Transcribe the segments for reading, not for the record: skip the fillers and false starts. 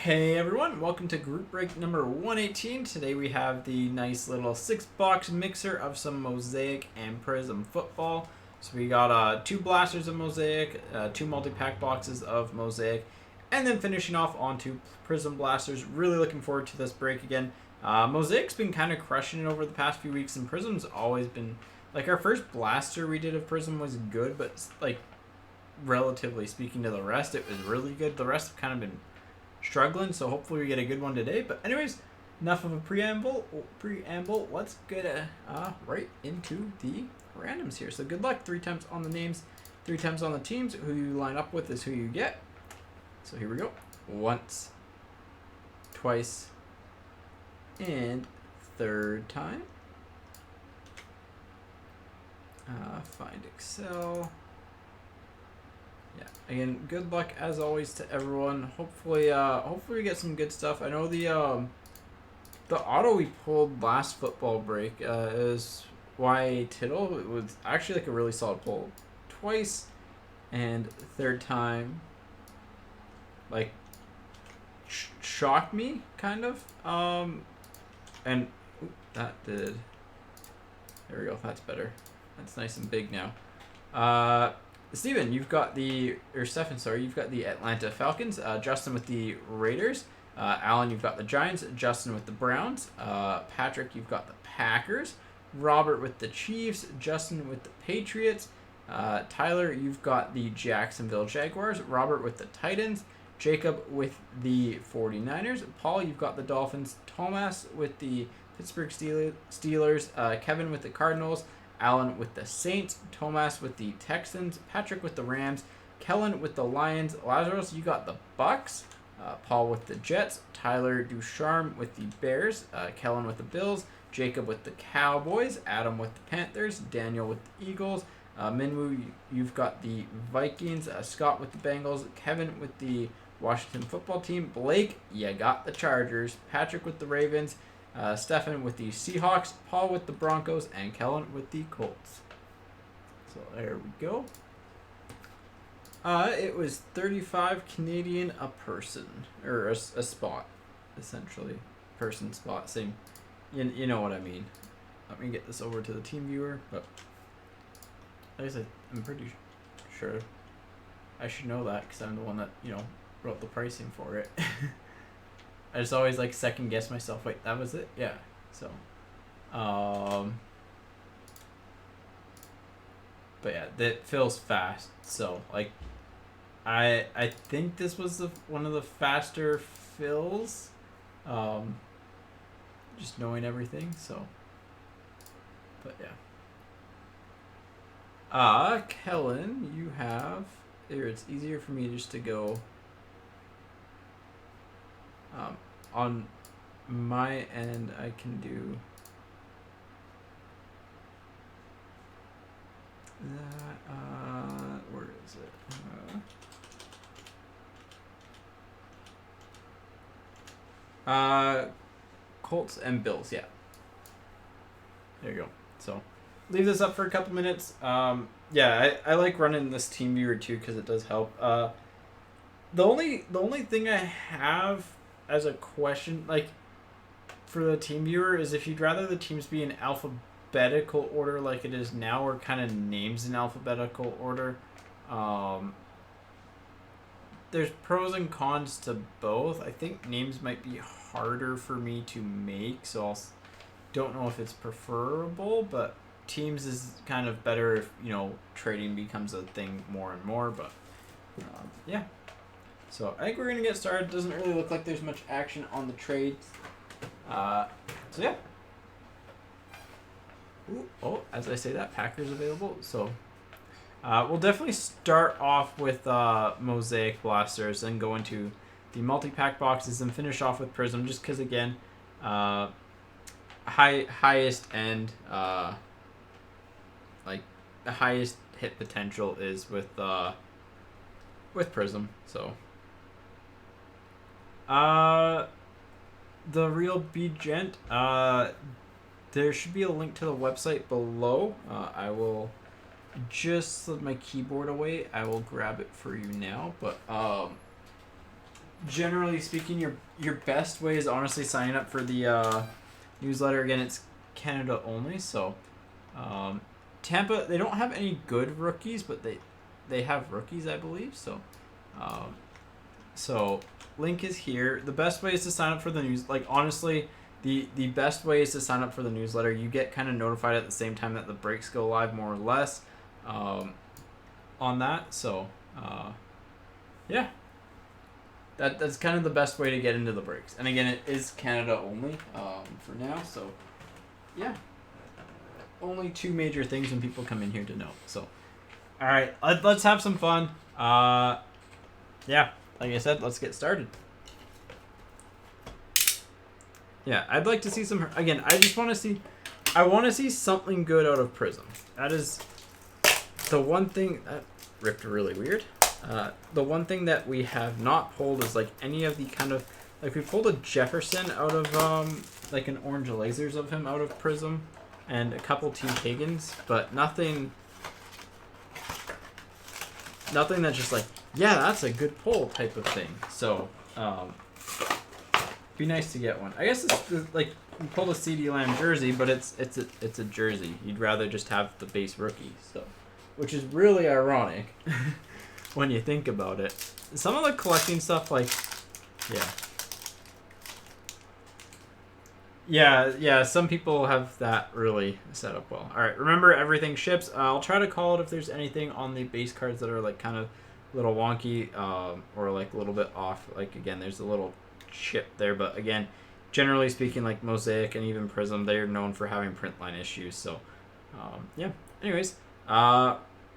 Hey everyone, welcome to group break number 118. Today we have the nice little 6-box mixer of some Mosaic and Prizm football. So we got 2 blasters of Mosaic, 2 multi-pack boxes of Mosaic, and then finishing off on 2 Prizm blasters. Really looking forward to this break again. Mosaic's been kind of crushing it over the past few weeks, and Prizm's always been, like, our first blaster we did of Prizm was good, but like, relatively speaking to the rest, it was really good. The rest have kind of been struggling, so hopefully we get a good one today. But anyways, enough of a preamble. Let's get right into the randoms here. So good luck. 3 times on the names, 3 times on the teams. Who you line up with is who you get. So here we go. Once, twice, and 3rd time. Find Excel. Yeah, again, good luck as always to everyone. Hopefully we get some good stuff. I know the auto we pulled last football break is Y Tittle. It was actually like a really solid pull. Twice, and 3rd time, like, shocked me kind of. And that did. There we go. That's better. That's nice and big now. Stephen, you've got Stefan, you've got the Atlanta Falcons. Justin with the Raiders. Alan, you've got the Giants. Justin with the Browns. Patrick, you've got the Packers. Robert with the Chiefs. Justin with the Patriots. Tyler, you've got the Jacksonville Jaguars. Robert with the Titans. Jacob with the 49ers. Paul, you've got the Dolphins. Thomas with the Pittsburgh Steelers. Kevin with the Cardinals. Alan with the Saints, Thomas with the Texans, Patrick with the Rams, Kellen with the Lions, Lazarus, you got the Bucks, Paul with the Jets, Tyler Ducharme with the Bears, Kellen with the Bills, Jacob with the Cowboys, Adam with the Panthers, Daniel with the Eagles, Minwoo, you've got the Vikings, Scott with the Bengals, Kevin with the Washington football team, Blake, you got the Chargers, Patrick with the Ravens, Stefan with the Seahawks, Paul with the Broncos, and Kellen with the Colts. So there we go. It was 35 Canadian a person, or a spot, essentially. Person, spot, same. You know what I mean. Let me get this over to the team viewer, but like I said, I'm pretty sure I should know that because I'm the one that, wrote the pricing for it. I just always like second guess myself. Wait, that was it? Yeah. So, but yeah, that fills fast. So like, I think this was one of the faster fills. Just knowing everything. So, but yeah. Kellen, you have here. It's easier for me just to go. On my end, I can do that. Where is it? Colts and Bills, yeah. There you go. So, leave this up for a couple minutes. Yeah, I like running this team viewer too because it does help. The only thing I have as a question, like, for the team viewer, is if you'd rather the teams be in alphabetical order like it is now, or kind of names in alphabetical order. There's pros and cons to both. I think names might be harder for me to make, so I don't know if it's preferable, but teams is kind of better if, trading becomes a thing more and more, but yeah. So I think we're going to get started. Doesn't really look like there's much action on the trades. So yeah. As I say that, Packers available. So we'll definitely start off with Mosaic blasters, then go into the multi-pack boxes, and finish off with Prizm, just because, again, highest end, like the highest hit potential is with Prizm. So. The Real B Gent, there should be a link to the website below. I will just slip my keyboard away. I will grab it for you now. But generally speaking, your best way is honestly signing up for the newsletter. Again, it's Canada only, so Tampa, they don't have any good rookies, but they have rookies, I believe. Um, so link is here. The best way is to sign up for the news. Like honestly, the best way is to sign up for the newsletter. You get kind of notified at the same time that the breaks go live, more or less, on that. So yeah. That's kind of the best way to get into the breaks. And again, it is Canada only for now. So, yeah. Only 2 major things when people come in here to know. So, all right. Let's have some fun. Yeah. Like I said, let's get started. Yeah. I'd like to see some... Again, I just want to see... I want to see something good out of Prizm. That is the one thing... That ripped really weird. The one thing that we have not pulled is like any of the kind of like we pulled a Jefferson out of like an orange lasers of him out of Prizm and a couple T Higgins, but nothing that's just like, yeah, that's a good pull type of thing. So be nice to get one. I guess it's like we pulled a CD Lamb jersey, but it's a jersey. You'd rather just have the base rookie, so which is really ironic. When you think about it. Some of the collecting stuff, like, yeah, some people have that really set up well. All right, remember, everything ships. I'll try to call it if there's anything on the base cards that are, like, kind of a little wonky or, like, a little bit off. Like, again, there's a little chip there, but, again, generally speaking, like, Mosaic and even Prizm, they're known for having print line issues, so, yeah. Anyways,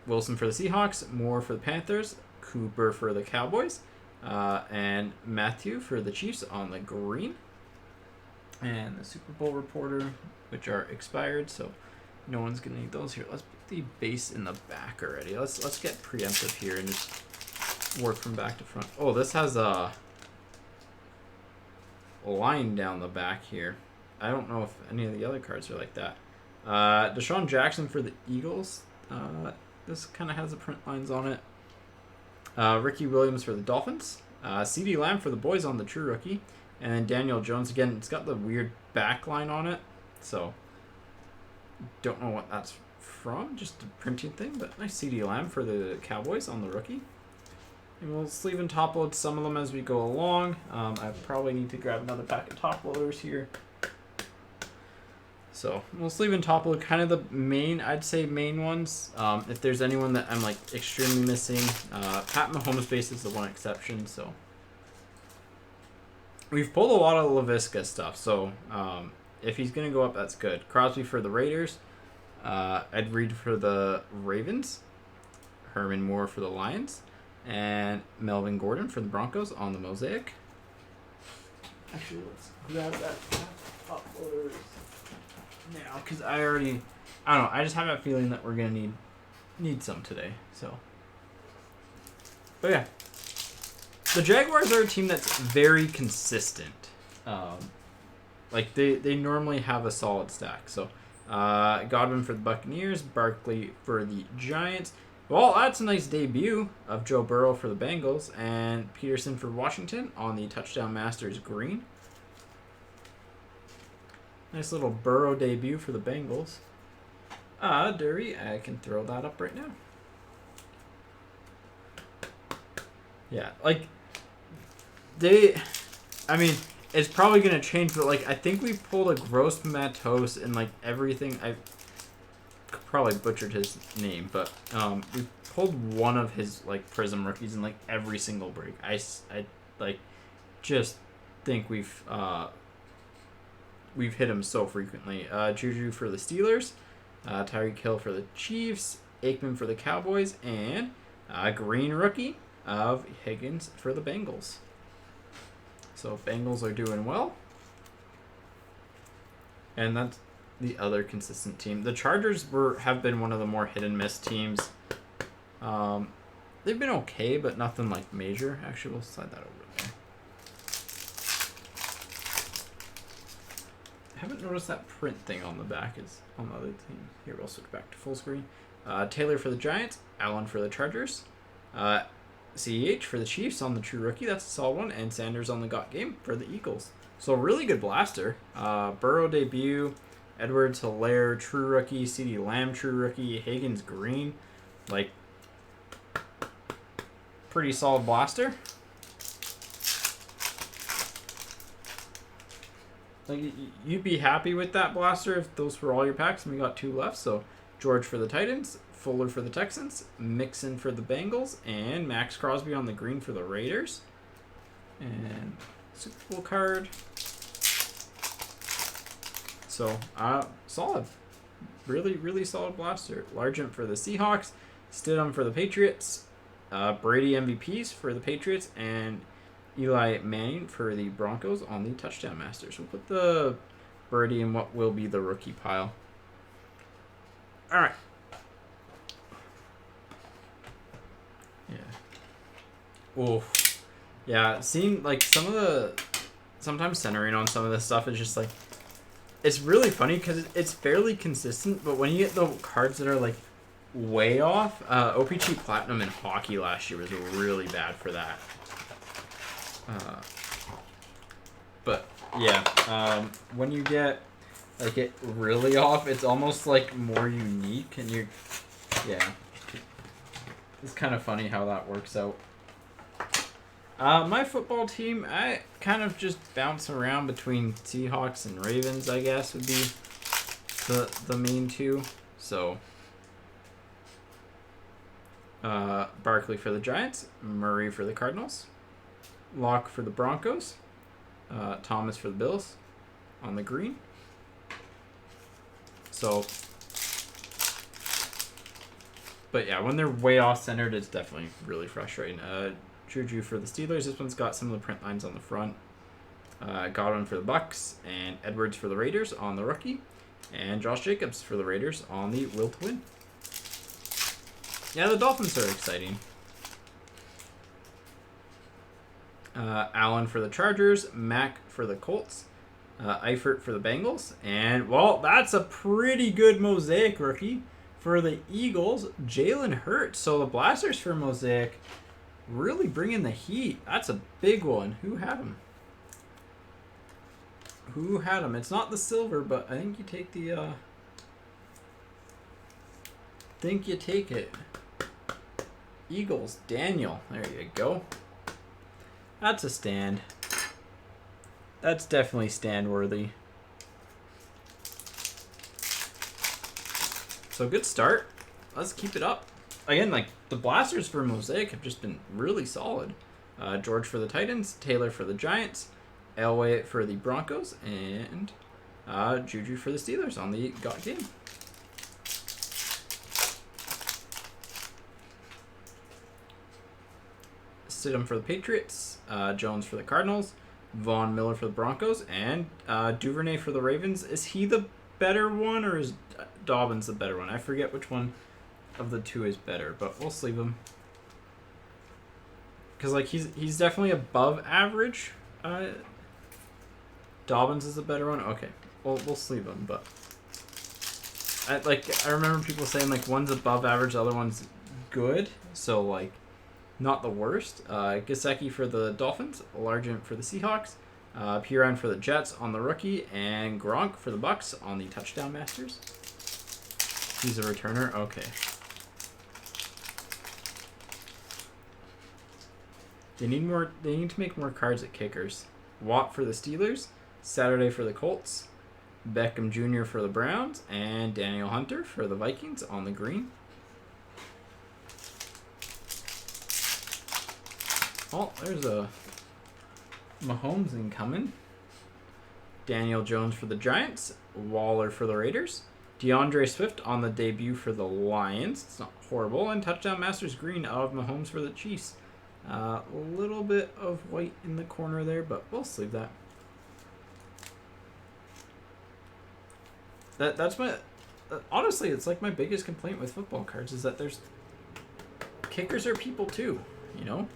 Wilson for the Seahawks, Moore for the Panthers, Cooper for the Cowboys, and Matthew for the Chiefs on the green. And the Super Bowl reporter, which are expired, so no one's gonna need those here. Let's put the base in the back already. Let's get preemptive here and just work from back to front. Oh, this has a line down the back here. I don't know if any of the other cards are like that. Deshaun Jackson for the Eagles. This kind of has the print lines on it. Ricky Williams for the Dolphins. CD Lamb for the boys on the true rookie. And then Daniel Jones. Again, it's got the weird back line on it. So, don't know what that's from. Just a printing thing. But nice CD Lamb for the Cowboys on the rookie. And we'll sleeve and top load some of them as we go along. I probably need to grab another pack of top loaders here. So we'll sleeve and top load kind of the main, I'd say main ones. If there's anyone that I'm like extremely missing, Pat Mahomes base is the one exception. So we've pulled a lot of LaVisca stuff. So if he's gonna go up, that's good. Crosby for the Raiders, Ed Reed for the Ravens, Herman Moore for the Lions, and Melvin Gordon for the Broncos on the Mosaic. Actually, let's grab that top loaders now, because I don't know, I just have a feeling that we're gonna need some today. So, but yeah, the Jaguars are a team that's very consistent. Like they normally have a solid stack. So Godwin for the Buccaneers, Barkley for the Giants. Well, that's a nice debut of Joe Burrow for the Bengals, and Peterson for Washington on the Touchdown Masters green. Nice little Burrow debut for the Bengals. Dury, I can throw that up right now. Yeah, like, I mean, it's probably going to change, but, like, I think we pulled a Gross Matos in, like, everything. I probably butchered his name, but we pulled one of his, like, Prizm rookies in, like, every single break. I like, just think we've hit him so frequently. Juju for the Steelers, Tyreek Hill for the Chiefs, Aikman for the Cowboys, and a green rookie of Higgins for the Bengals. So Bengals are doing well. And that's the other consistent team. The Chargers have been one of the more hit and miss teams. They've been okay, but nothing like major. Actually, we'll slide that over there. I haven't noticed that print thing on the back is on the other team. Here, we'll switch back to full screen. Taylor for the Giants, Allen for the Chargers, CEH for the Chiefs on the True Rookie. That's a solid one. And Sanders on the Got Game for the Eagles. So really good blaster. Burrow debut. Edwards Hilaire True Rookie. CeeDee Lamb True Rookie. Higgins Green. Like, pretty solid blaster. Like, you'd be happy with that blaster if those were all your packs, and we got 2 left. So George for the Titans, Fuller for the Texans, Mixon for the Bengals, and Max Crosby on the green for the Raiders. And Super Bowl card. So, solid. Really, really solid blaster. Largent for the Seahawks, Stidham for the Patriots, Brady MVPs for the Patriots, and Eli Manning for the Broncos on the Touchdown Masters. We'll put the Brady in what will be the rookie pile. All right. Yeah. Oh. Yeah, seeing like sometimes centering on some of this stuff is just like, it's really funny because it's fairly consistent, but when you get the cards that are like way off, OPG Platinum in hockey last year was really bad for that. But yeah, when you get like it really off, it's almost like more unique, and it's kind of funny how that works out. My football team, I kind of just bounce around between Seahawks and Ravens, I guess, would be the main two. So, Barkley for the Giants, Murray for the Cardinals, Locke for the Broncos, Thomas for the Bills on the green. So, but yeah, when they're way off centered, it's definitely really frustrating. Juju for the Steelers. This one's got some of the print lines on the front. Godwin for the Bucks, and Edwards for the Raiders on the rookie, and Josh Jacobs for the Raiders on the will to win. Yeah, the Dolphins are exciting. Allen for the Chargers, Mack for the Colts, Eifert for the Bengals, and, well, that's a pretty good Mosaic rookie for the Eagles, Jalen Hurts. So the blasters for Mosaic really bringing the heat. That's a big one. Who had him? It's not the silver, but I think you take the, Eagles, Daniel. There you go. That's a stand. That's definitely stand worthy. So good start. Let's keep it up. Again, like, the blasters for Mosaic have just been really solid. George for the Titans, Taylor for the Giants, Elway for the Broncos, and Juju for the Steelers on the Got Game. Stidham for the Patriots, Jones for the Cardinals, Von Miller for the Broncos, and Duvernay for the Ravens. Is he the better one, or is Dobbins the better one? I forget which one of the two is better, but we'll sleeve him. Because, like, he's definitely above average. Dobbins is the better one? Okay. We'll sleeve him, but I remember people saying, like, one's above average, the other one's good. So, like, not the worst. Gesicki for the Dolphins, Largent for the Seahawks, Piran for the Jets on the rookie, and Gronk for the Bucks on the Touchdown Masters. He's a returner? Okay. They need to make more cards at kickers. Watt for the Steelers, Saturday for the Colts, Beckham Jr. for the Browns, and Daniel Hunter for the Vikings on the green. Oh, there's a Mahomes incoming. Daniel Jones for the Giants, Waller for the Raiders, DeAndre Swift on the debut for the Lions. It's not horrible. And Touchdown Masters green of Mahomes for the Chiefs. A little bit of white in the corner there, but we'll sleeve that. That's my... honestly, it's like my biggest complaint with football cards is that there's... kickers are people too, you know?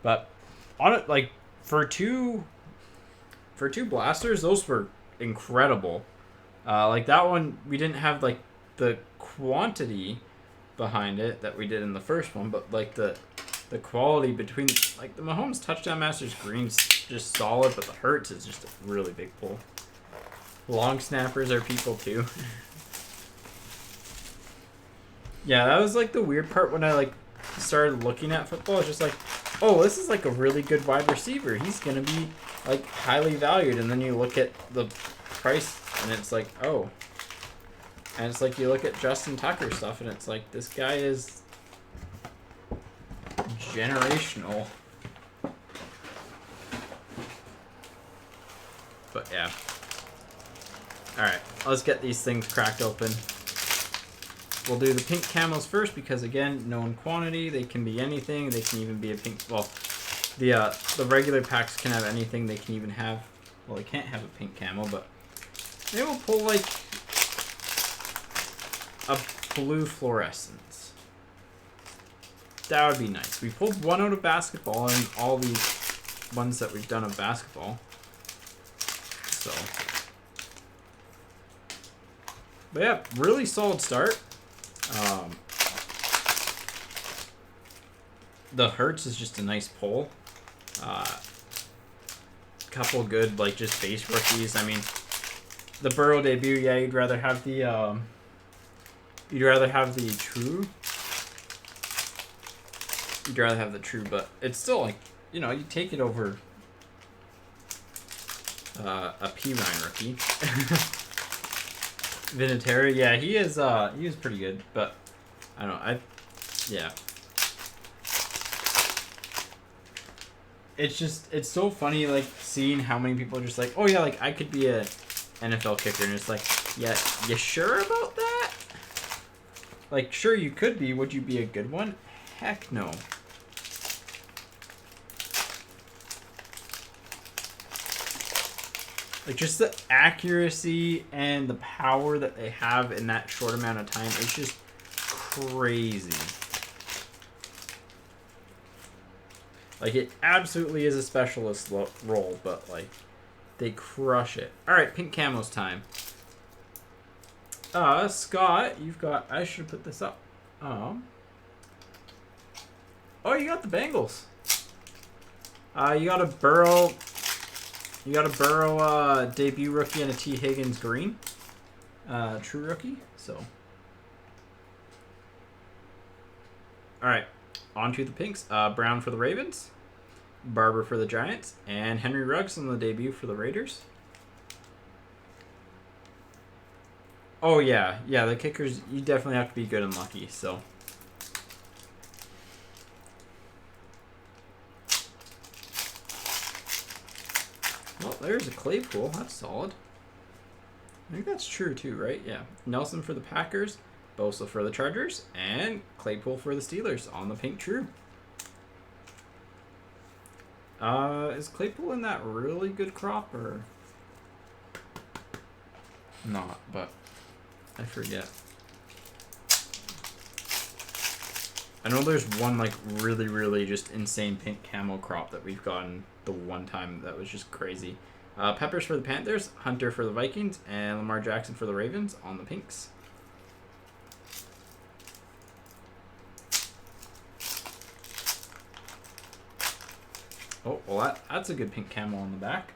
But, on it, like, for two blasters, those were incredible. Like, that one, we didn't have, like, the quantity behind it that we did in the first one, but, like, the the quality between, like, the Mahomes touchdown masters green's just solid, but the Hurts is just a really big pull. Long snappers are people too. Yeah, that was like the weird part when I like started looking at football. It's just like, oh, this is like a really good wide receiver. He's gonna be like highly valued, and then you look at the price, and it's like, oh. And it's like you look at Justin Tucker stuff, and it's like this guy is generational. But yeah. Alright, let's get these things cracked open. We'll do the pink camos first because, again, known quantity. They can be anything. They can even be a pink... Well, the regular packs can have anything. They can even have... Well, they can't have a pink camo, but... They will pull, like... a blue fluorescence. That would be nice. We pulled one out of basketball and all the ones that we've done of basketball. So... But yeah, really solid start. The Hurts is just a nice pull. Couple good, like, just base rookies. I mean, the Burrow debut, yeah, you'd rather have the true. You'd rather have the true, but it's still, like, you know, you take it over a P-Ryan rookie. Vinatieri, yeah, he is pretty good, but I don't know, yeah. It's so funny, like, seeing how many people are just like, oh yeah, like, I could be a NFL kicker, and it's like, yeah, you sure about that? Like, sure you could be, would you be a good one? Heck no. Like, just the accuracy and the power that they have in that short amount of time, it's just crazy. Like, it absolutely is a specialist role, but, like, they crush it. Alright, pink camos time. Scott, you've got... I should have put this up. Oh, you got the Bengals. You got a Burrow... You got a Burrow debut rookie and a T. Higgins green. True rookie, so... Alright, on to the pinks. Brown for the Ravens, Barber for the Giants, and Henry Ruggs on the debut for the Raiders. Oh, yeah. Yeah, the kickers, you definitely have to be good and lucky, so... Well, there's a Claypool. That's solid. I think that's true, too, right? Yeah. Nelson for the Packers, Bosa for the Chargers, and Claypool for the Steelers on the pink true. Is Claypool in that really good crop, or not? But I forget. I know there's one, like, really, really just insane pink camo crop that we've gotten the one time that was just crazy. Peppers for the Panthers, Hunter for the Vikings, and Lamar Jackson for the Ravens on the pinks. Oh, well, that's a good pink camo on the back.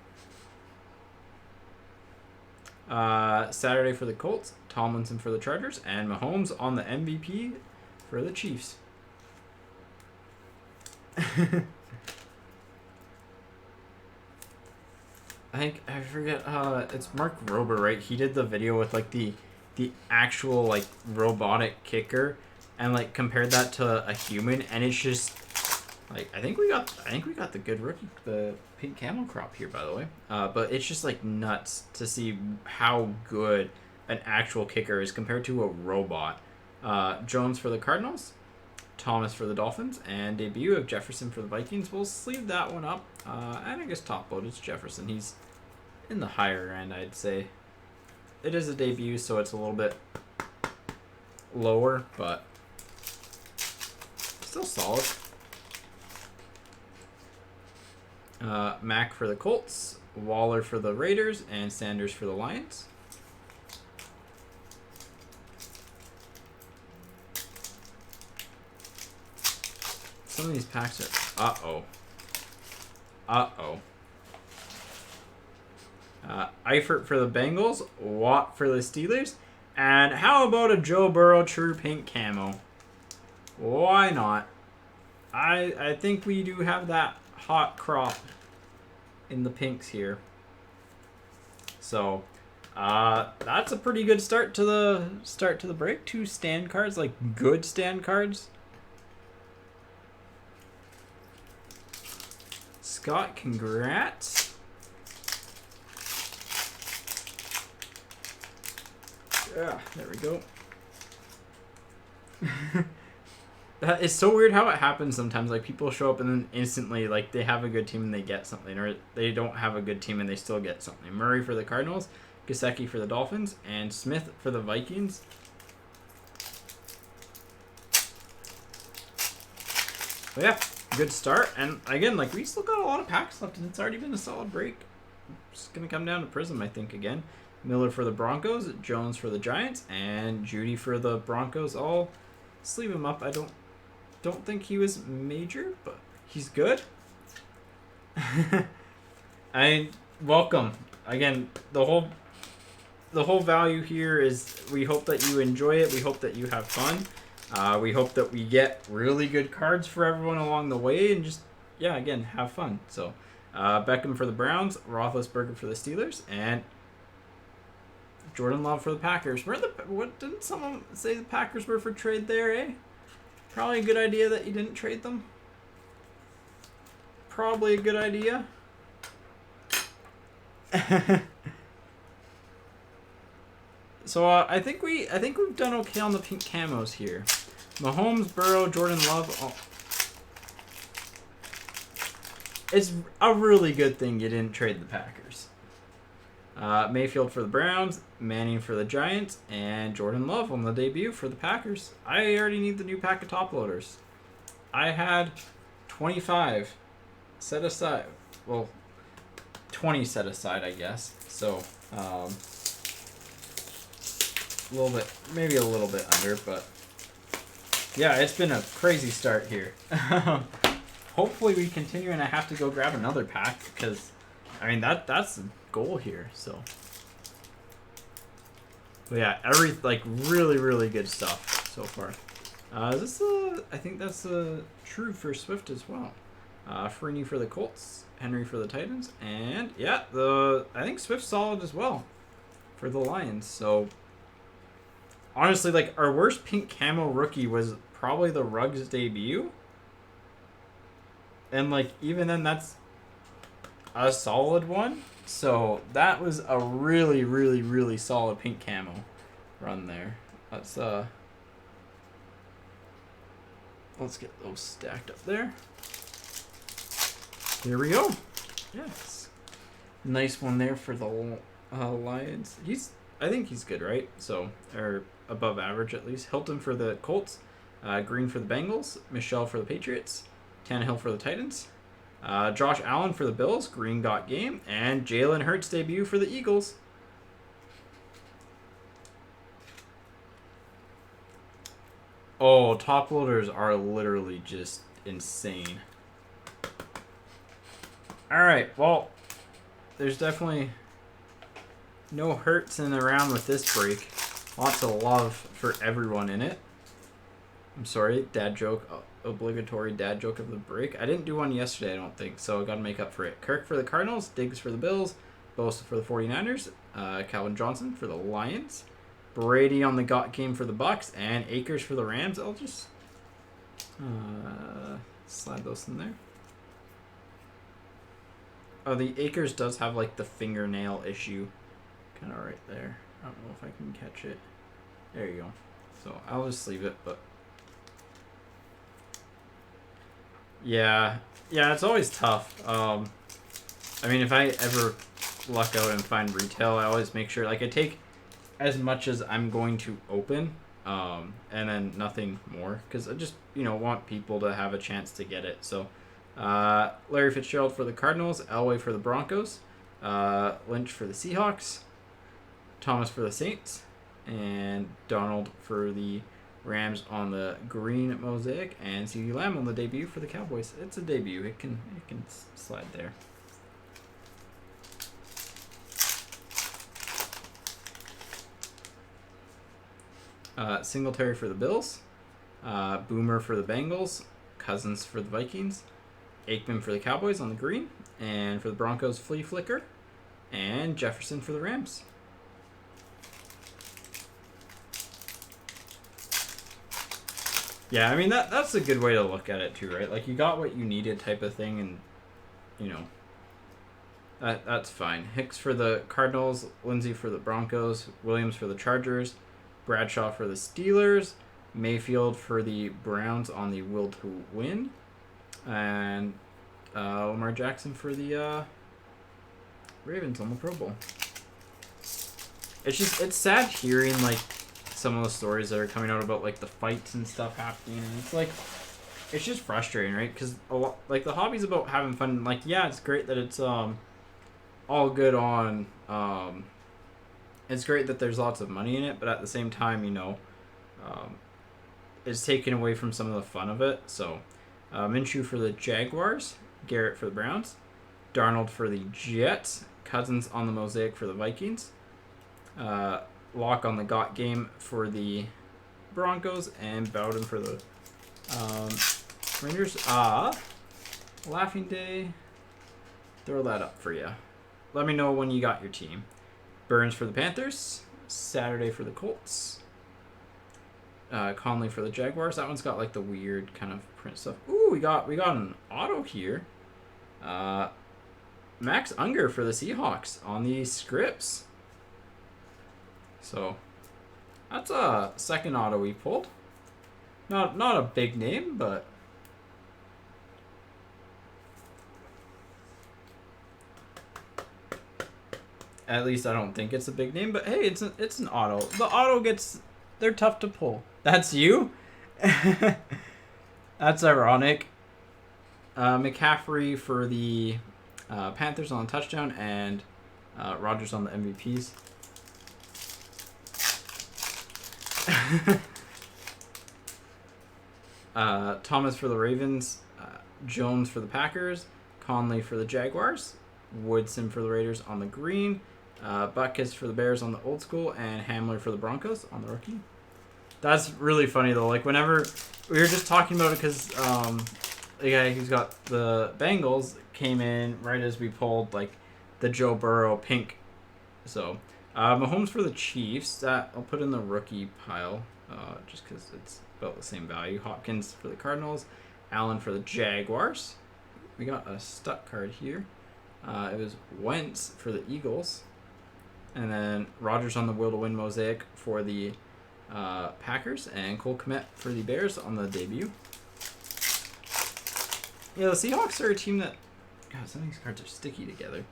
Saturday for the Colts, Tomlinson for the Chargers, and Mahomes on the MVP for the Chiefs. I forget, it's Mark Rober, right? He did the video with, like, the actual, like, robotic kicker and, like, compared that to a human, and it's just... Like, I think we got the good rookie, the pink camel crop here, by the way. But it's just, like, nuts to see how good an actual kicker is compared to a robot. Jones for the Cardinals, Thomas for the Dolphins, and debut of Jefferson for the Vikings. We'll sleeve that one up. And I guess top load is Jefferson. He's in the higher end, I'd say. It is a debut, so it's a little bit lower, but still solid. Mack for the Colts, Waller for the Raiders, and Sanders for the Lions. Some of these packs are... Uh-oh. Uh-oh. Eifert for the Bengals. Watt for the Steelers. And how about a Joe Burrow True Pink Camo? Why not? I think we do have that hot crop in the pinks here. So, that's a pretty good start to the break. 2 stand cards, like good stand cards. Scott, congrats. Yeah, there we go. That is so weird how it happens sometimes. Like, people show up and then instantly, like, they have a good team and they get something. Or they don't have a good team and they still get something. Murray for the Cardinals. Gesicki for the Dolphins. And Smith for the Vikings. But yeah, good start. And again, like, we still got a lot of packs left and it's already been a solid break. It's going to come down to Prizm, I think, again. Miller for the Broncos. Jones for the Giants. And Judy for the Broncos. I'll sleeve him up. I don't think he was major, but he's good. Welcome. Again, the whole value here is we hope that you enjoy it. We hope that you have fun. We hope that we get really good cards for everyone along the way and just, yeah, again, have fun. So, Beckham for the Browns, Roethlisberger for the Steelers, and Jordan Love for the Packers. What didn't someone say the Packers were for trade there, eh? Probably a good idea that you didn't trade them. Probably a good idea. So I think we've done okay on the pink camos here. Mahomes, Burrow, Jordan Love. Oh. It's a really good thing you didn't trade the Packers. Mayfield for the Browns, Manning for the Giants, and Jordan Love on the debut for the Packers. I already need the new pack of top loaders. I had 25 set aside. Well, 20 set aside, I guess. So, a little bit, maybe a little bit under, but yeah, it's been a crazy start here. Hopefully we continue and I have to go grab another pack because, I mean, that's the goal here. So, but yeah, really good stuff so far. Is this I think that's true for Swift as well. Freeney for the Colts, Henry for the Titans, and yeah, I think Swift's solid as well for the Lions. So honestly, like, our worst pink camo rookie was probably the Ruggs debut. And, like, even then, that's a solid one. So that was a really solid pink camo run there. Let's get those stacked up there. Here we go. Yes. Nice one there for the Lions. I think he's good, right? So, or above average at least. Hilton for the Colts. Green for the Bengals. Michelle for the Patriots. Tannehill for the Titans. Josh Allen for the Bills. Green got game. And Jalen Hurts debut for the Eagles. Oh, top loaders are literally just insane. Alright, well, there's definitely no hurts in around with this break. Lots of love for everyone in it. I'm sorry, dad joke, obligatory dad joke of the break. I didn't do one yesterday, I don't think, so I gotta make up for it. Kirk for the Cardinals, Diggs for the Bills, Bosa for the 49ers, Calvin Johnson for the Lions, Brady on the got game for the Bucks, and Akers for the Rams. I'll just slide those in there. Oh, the Akers does have, like, the fingernail issue kind of right there. I don't know if I can catch it. There you go. So I'll just leave it, but yeah, it's always tough. I mean, if I ever luck out and find retail, I always make sure, like, I take as much as I'm going to open, and then nothing more, because I just, want people to have a chance to get it. So, Larry Fitzgerald for the Cardinals, Elway for the Broncos, Lynch for the Seahawks, Thomas for the Saints, and Donald for the Rams on the green Mosaic, and CeeDee Lamb on the debut for the Cowboys. It's a debut. It can slide there. Singletary for the Bills. Boomer for the Bengals. Cousins for the Vikings. Aikman for the Cowboys on the green. And for the Broncos, Flea Flicker. And Jefferson for the Rams. Yeah, I mean, that's a good way to look at it too, right? Like, you got what you needed type of thing, and, you know, that's fine. Hicks for the Cardinals, Lindsey for the Broncos, Williams for the Chargers, Bradshaw for the Steelers, Mayfield for the Browns on the will to win, and Lamar Jackson for the Ravens on the Pro Bowl. It's sad hearing, like, some of the stories that are coming out about, like, the fights and stuff happening, and it's like, it's just frustrating, right? Because like, the hobby's about having fun. Like, yeah, it's great that it's all good on it's great that there's lots of money in it, but at the same time, you know, it's taken away from some of the fun of it. So Minshew for the Jaguars, Garrett for the Browns, Darnold for the Jets, Cousins on the Mosaic for the Vikings, Lock on the Got game for the Broncos, and Bowden for the Rangers. Laughing Day. Throw that up for you. Let me know when you got your team. Burns for the Panthers. Saturday for the Colts. Conley for the Jaguars. That one's got like the weird kind of print stuff. Ooh, we got an auto here. Max Unger for the Seahawks on the scripts. So that's a second auto we pulled. Not a big name, but at least I don't think it's a big name. But hey, it's an auto. The auto they're tough to pull. That's you? That's ironic. McCaffrey for the Panthers on the touchdown, and Rodgers on the MVPs. Thomas for the Ravens, Jones for the Packers, Conley for the Jaguars, Woodson for the Raiders on the green, Butkus for the Bears on the old school, and Hamler for the Broncos on the rookie. That's really funny though. Like, whenever we were just talking about it, because the guy who's got the Bengals came in right as we pulled like the Joe Burrow pink. So Mahomes for the Chiefs, that I'll put in the rookie pile, just because it's about the same value. Hopkins for the Cardinals, Allen for the Jaguars. We got a stuck card here. It was Wentz for the Eagles, and then Rodgers on the will to win Mosaic for the Packers, and Cole Kmet for the Bears on the debut. Yeah, the Seahawks are a team that, God, some of these cards are sticky together.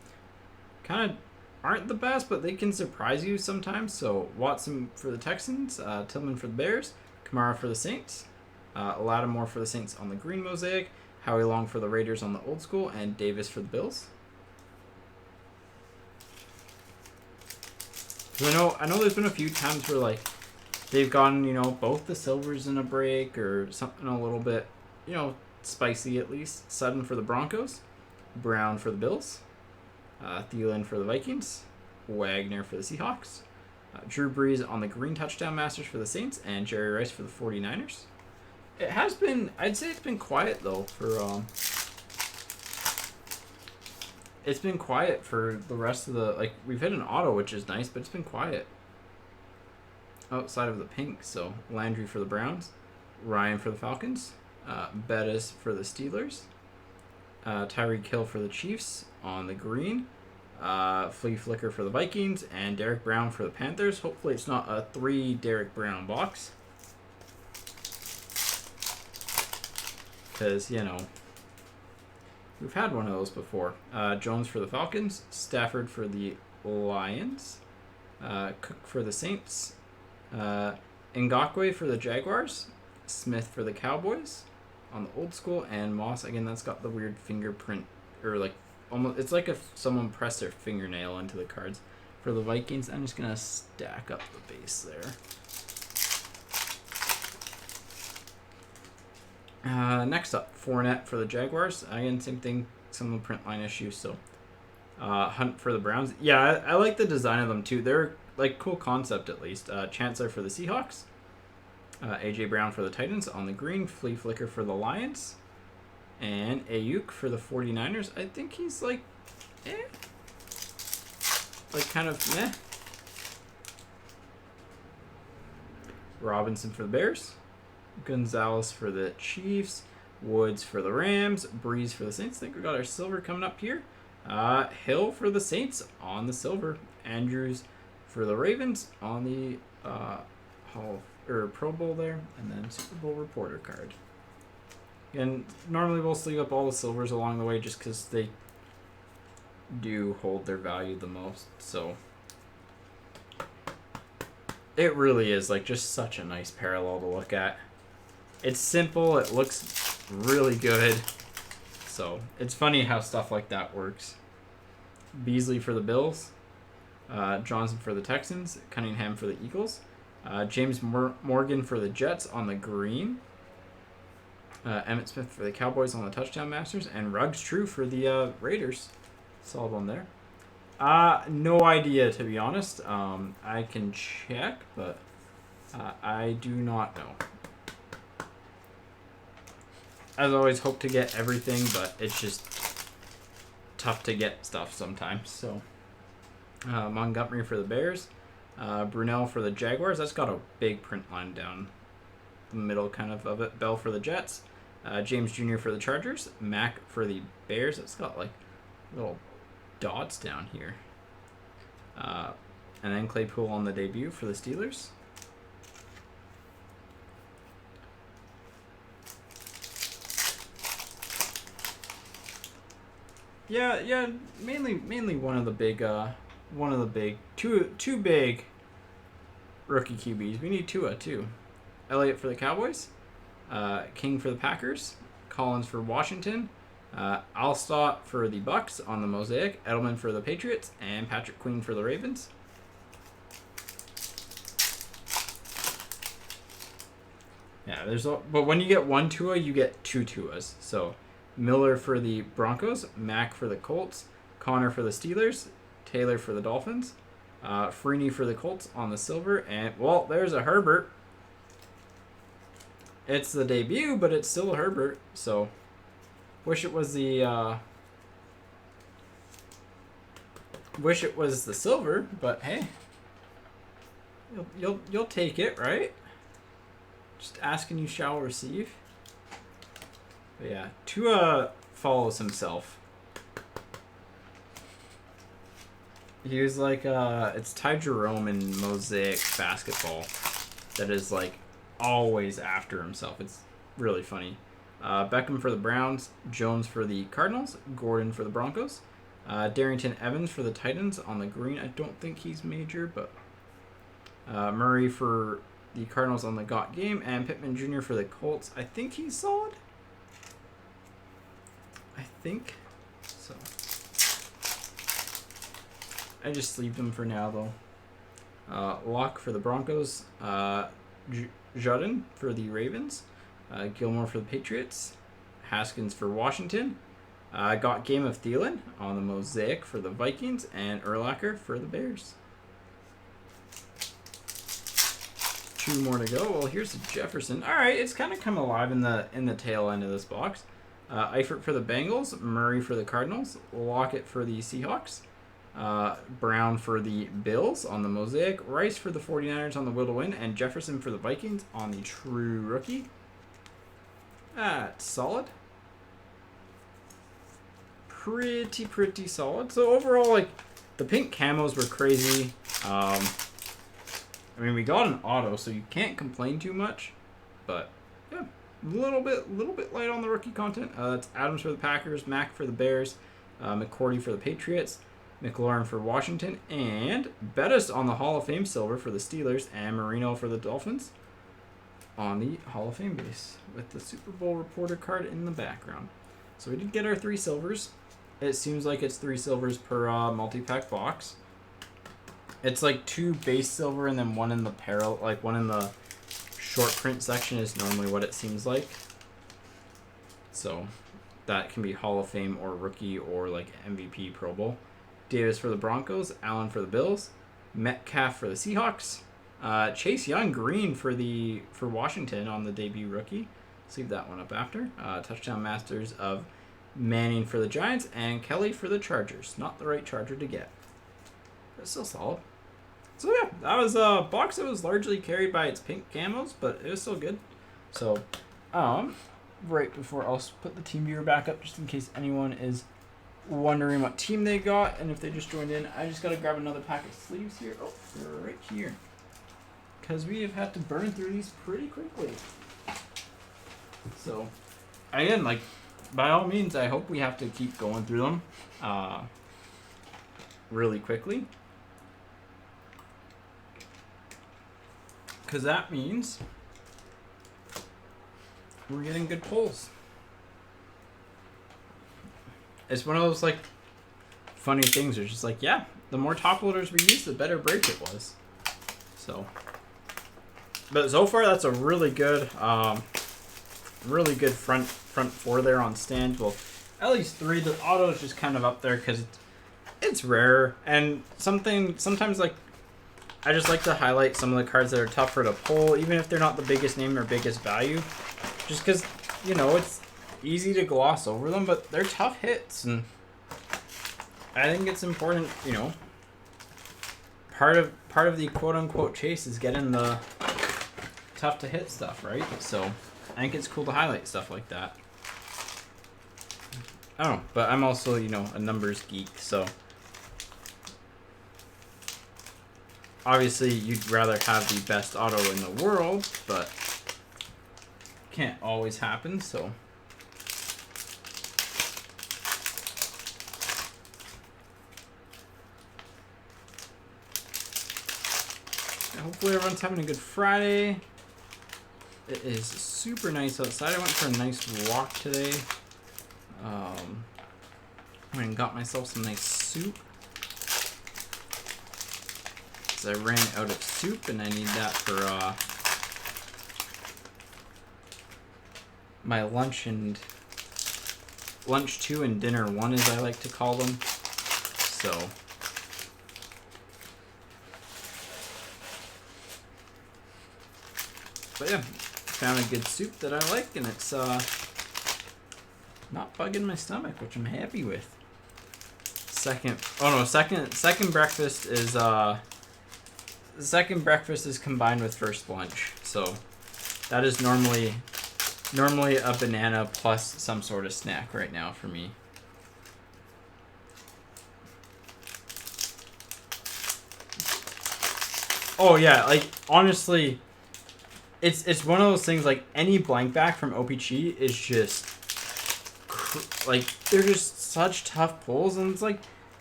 Kind of aren't the best, but they can surprise you sometimes. So Watson for the Texans, Tillman for the Bears, Kamara for the Saints, Lattimore for the Saints on the green Mosaic, Howie Long for the Raiders on the old school, and Davis for the Bills. So I know there's been a few times where, like, they've gotten, you know, both the silvers in a break or something a little bit, you know, spicy at least. Sutton for the Broncos, Brown for the Bills, Thielen for the Vikings, Wagner for the Seahawks, Drew Brees on the green touchdown masters for the Saints, and Jerry Rice for the 49ers. It has been, I'd say it's been quiet though for it's been quiet for the rest of the, like, we've hit an auto, which is nice, but it's been quiet outside of the pink. So Landry for the Browns, Ryan for the Falcons, Bettis for the Steelers, Tyreek Hill for the Chiefs on the green, Flea Flicker for the Vikings, and Derek Brown for the Panthers. Hopefully it's not a 3 Derek Brown box, because, you know, we've had one of those before. Jones for the Falcons, Stafford for the Lions, Cook for the Saints, Ngakwe for the Jaguars, Smith for the Cowboys on the old school, and Moss, again, that's got the weird fingerprint, or like almost, it's like if someone pressed their fingernail into the cards for the Vikings. I'm just gonna stack up the base there. Next up, Fournette for the Jaguars. Again, same thing, some of the print line issues. So, Hunt for the Browns. Yeah, I like the design of them too. They're like cool concept at least. Chancellor for the Seahawks. AJ Brown for the Titans on the green. Flea Flicker for the Lions. And Ayuk for the 49ers. I think he's like, like kind of meh. Robinson for the Bears. Gonzalez for the Chiefs. Woods for the Rams. Breeze for the Saints. I think we got our silver coming up here. Hill for the Saints on the silver. Andrews for the Ravens on the Pro Bowl there. And then Super Bowl reporter card. And normally we'll sleeve up all the silvers along the way just because they do hold their value the most. So it really is like just such a nice parallel to look at. It's simple. It looks really good. So it's funny how stuff like that works. Beasley for the Bills. Johnson for the Texans. Cunningham for the Eagles. James Morgan for the Jets on the green. Emmitt Smith for the Cowboys on the touchdown masters. And Ruggs True for the Raiders. Solid one there. No idea, to be honest. I can check, but I do not know. As always, hope to get everything, but it's just tough to get stuff sometimes. So, Montgomery for the Bears. Brunell for the Jaguars. That's got a big print line down the middle kind of it. Bell for the Jets. James Jr. for the Chargers. Mack for the Bears. It's got like little dots down here. And then Claypool on the debut for the Steelers. Yeah, mainly one of the big two big rookie QBs. We need Tua too. Elliott for the Cowboys. King for the Packers. Collins for Washington. Alstott for the Bucks on the Mosaic. Edelman for the Patriots. And Patrick Queen for the Ravens. Yeah, but when you get one Tua, you get two Tuas. So Miller for the Broncos. Mack for the Colts. Connor for the Steelers. Taylor for the Dolphins. Freeney for the Colts on the silver. And, well, there's a Herbert. It's the debut, but it's still a Herbert. So, wish it was the silver, but hey, you'll take it, right? Just asking you shall receive. But yeah, Tua follows himself. He was like it's Ty Jerome in Mosaic basketball that is like always after himself. It's really funny. Beckham for the Browns, Jones for the Cardinals, Gordon for the Broncos, Darrington Evans for the Titans on the green. I don't think he's major, but Murray for the Cardinals on the got game, and Pittman Jr. for the Colts. I think he's solid. I think so. I just sleeved him for now, though. Locke for the Broncos, Judden for the Ravens, Gilmore for the Patriots, Haskins for Washington. Got game of Thielen on the Mosaic for the Vikings, and Urlacher for the Bears. 2 more to go. Well, here's the Jefferson. All right, it's kind of come alive in the tail end of this box. Eifert for the Bengals, Murray for the Cardinals, Lockett for the Seahawks, Brown for the Bills on the Mosaic, Rice for the 49ers on the will to win, and Jefferson for the Vikings on the true rookie. That's solid. Pretty solid. So overall, like, the pink camos were crazy. I mean, we got an auto, so you can't complain too much. But yeah, a little bit light on the rookie content. That's Adams for the Packers, Mack for the Bears, McCourty for the Patriots, McLaurin for Washington, and Bettis on the Hall of Fame silver for the Steelers, and Marino for the Dolphins on the Hall of Fame base with the Super Bowl reporter card in the background. So we did get our 3 silvers. It seems like it's 3 silvers per multi-pack box. It's like 2 base silver and then 1 in the one in the short print section is normally what it seems like. So that can be Hall of Fame or rookie or like MVP Pro Bowl. Davis for the Broncos, Allen for the Bills, Metcalf for the Seahawks, Chase Young green for Washington on the debut rookie. Let's leave that one up after. Touchdown Masters of Manning for the Giants and Kelly for the Chargers. Not the right Charger to get, but still solid. So yeah, that was a box that was largely carried by its pink camos, but it was still good. So, right before I'll put the team viewer back up just in case anyone is wondering what team they got, and if they just joined in, I just gotta grab another pack of sleeves here. Oh, they're right here. Because we have had to burn through these pretty quickly. So, again, like, by all means, I hope we have to keep going through them really quickly. Because that means we're getting good pulls. It's one of those, like, funny things. It's just like, yeah, the more top loaders we use, the better break it was. So, but so far, that's a really good front four there on stands. Well, at least 3. The auto is just kind of up there because it's rare. And sometimes, like, I just like to highlight some of the cards that are tougher to pull, even if they're not the biggest name or biggest value. Just because, you know, it's easy to gloss over them, but they're tough hits, and I think it's important, you know, part of the quote-unquote chase is getting the tough to hit stuff, right? So I think it's cool to highlight stuff like that. I don't know, but I'm also, you know, a numbers geek, so obviously you'd rather have the best auto in the world, but can't always happen, so hopefully everyone's having a good Friday. It is super nice outside. I went for a nice walk today. Went and got myself some nice soup. Because I ran out of soup and I need that for my lunch 2 and dinner 1, as I like to call them. So but yeah, found a good soup that I like, and it's not bugging my stomach, which I'm happy with. Second breakfast is combined with first lunch, so that is normally a banana plus some sort of snack right now for me. Oh yeah, like honestly, it's one of those things, like any blank back from OPG is just like, they're just such tough pulls, and it's like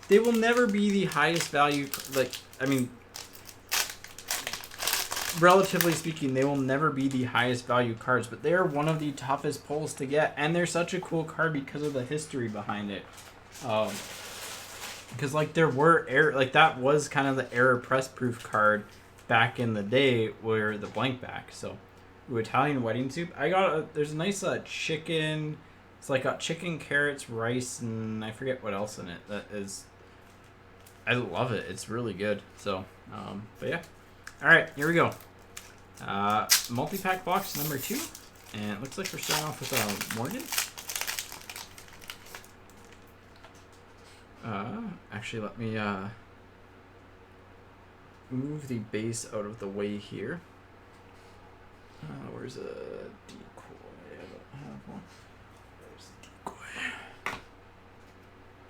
they will never be the highest value, like, I mean, relatively speaking, they will never be the highest value cards, but they are one of the toughest pulls to get, and they're such a cool card because of the history behind it. Because like there were that was kind of the error press proof card back in the day, where the blank back. So, Italian wedding soup. There's a nice chicken. It's like got chicken, carrots, rice, and I forget what else in it. I love it. It's really good. So, but yeah. All right, here we go. Multi-pack box number 2, and it looks like we're starting off with Morgan. Actually, let me move the base out of the way here. Where's a decoy? I don't have one. There's a decoy.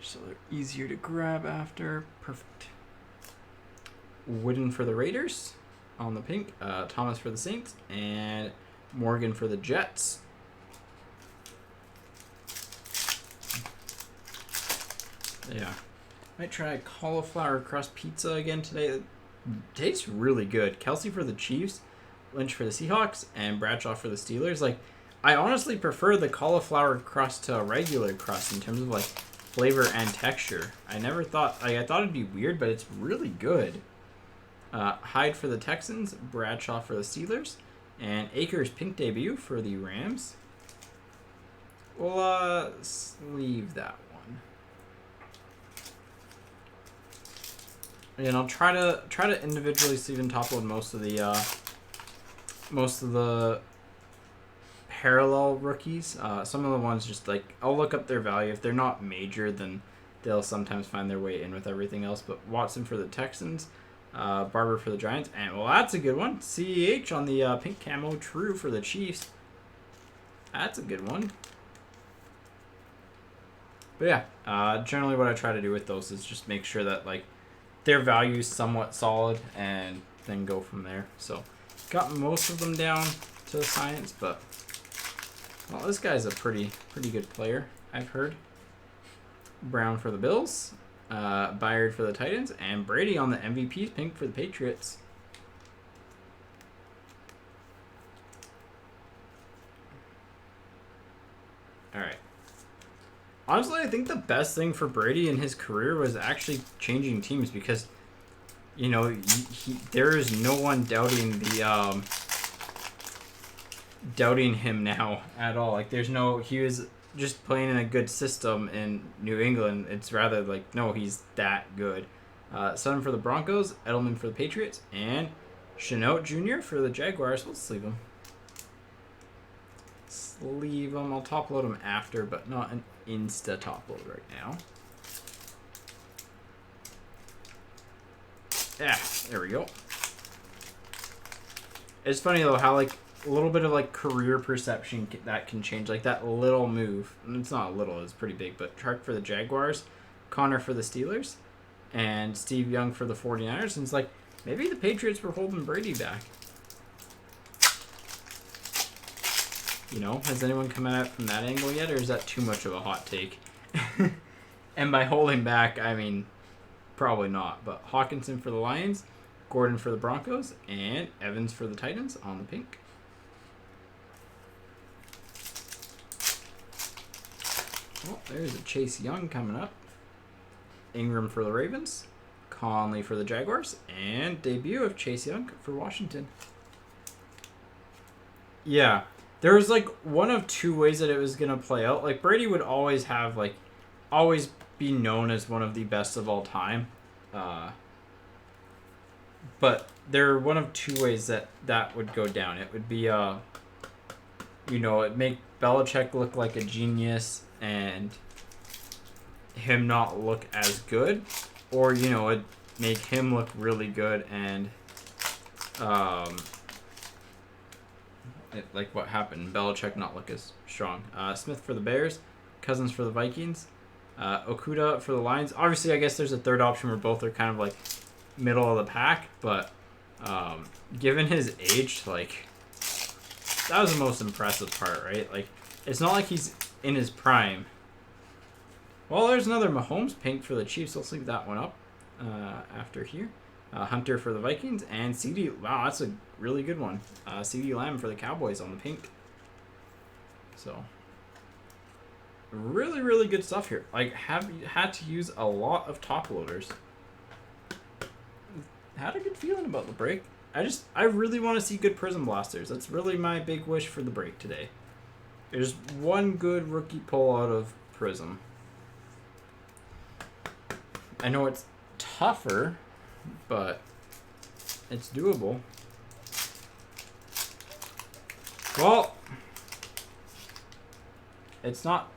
So they're easier to grab after. Perfect. Wooden for the Raiders on the pink. Thomas for the Saints. And Morgan for the Jets. Yeah. Might try cauliflower crust pizza again today. It tastes really good. Kelsey for the Chiefs, Lynch for the Seahawks, and Bradshaw for the Steelers. Like, I honestly prefer the cauliflower crust to a regular crust in terms of like flavor and texture. I thought it'd be weird, but it's really good. Hyde for the Texans, Bradshaw for the Steelers, and Akers pink debut for the Rams. We'll sleeve that one. And I'll try to individually sleeve and top load most of the parallel rookies. Some of the ones just like I'll look up their value. If they're not major, then they'll sometimes find their way in with everything else. But Watson for the Texans, Barber for the Giants, and well, that's a good one. CEH on the pink camo, True for the Chiefs. That's a good one. But yeah, generally what I try to do with those is just make sure that like their value is somewhat solid, and then go from there. So got most of them down to science, but well, this guy's a pretty good player, I've heard. Brown for the Bills, Byard for the Titans, and Brady on the MVPs, pink for the Patriots. All right. Honestly, I think the best thing for Brady in his career was actually changing teams, because, you know, there is no one doubting the doubting him now at all. Like, there's no, he was just playing in a good system in New England. It's rather like, no, he's that good. Sutton for the Broncos, Edelman for the Patriots, and Chenault Jr. for the Jaguars. Let's sleeve him. Sleeve him. I'll top load him after, but not an insta top load right now. Yeah, there we go. It's funny though how like a little bit of like career perception that can change, like that little move. And it's not little, it's pretty big, but Chark for the Jaguars, Connor for the Steelers, and Steve Young for the 49ers. And it's like maybe the Patriots were holding Brady back. You know, has anyone come at it from that angle yet, or is that too much of a hot take? And by holding back, I mean probably not. But Hawkinson for the Lions, Gordon for the Broncos, and Evans for the Titans on the pink. Well, there's a Chase Young coming up. Ingram for the Ravens, Conley for the Jaguars, and debut of Chase Young for Washington. Yeah, there was like one of two ways that it was going to play out. Like Brady would always have like, always be known as one of the best of all time. But there are one of two ways that would go down. It would be, you know, it'd make Belichick look like a genius and him not look as good, or, you know, it'd make him look really good and, like what happened, Belichick not look as strong. Smith for the Bears, Cousins for the Vikings, Okuda for the Lions. Obviously, I guess there's a third option where both are kind of like middle of the pack, but given his age, like, that was the most impressive part, right? Like, it's not like he's in his prime. Well, there's another Mahomes pink for the Chiefs. Let's leave that one up after here. Hunter for the Vikings, and CD. Wow, that's a really good one. CD Lamb for the Cowboys on the pink. So, really, really good stuff here. Like, have had to use a lot of top loaders. Had a good feeling about the break. I really want to see good Prizm blasters. That's really my big wish for the break today. There's one good rookie pull out of Prizm. I know it's tougher, but it's doable. Well, it's not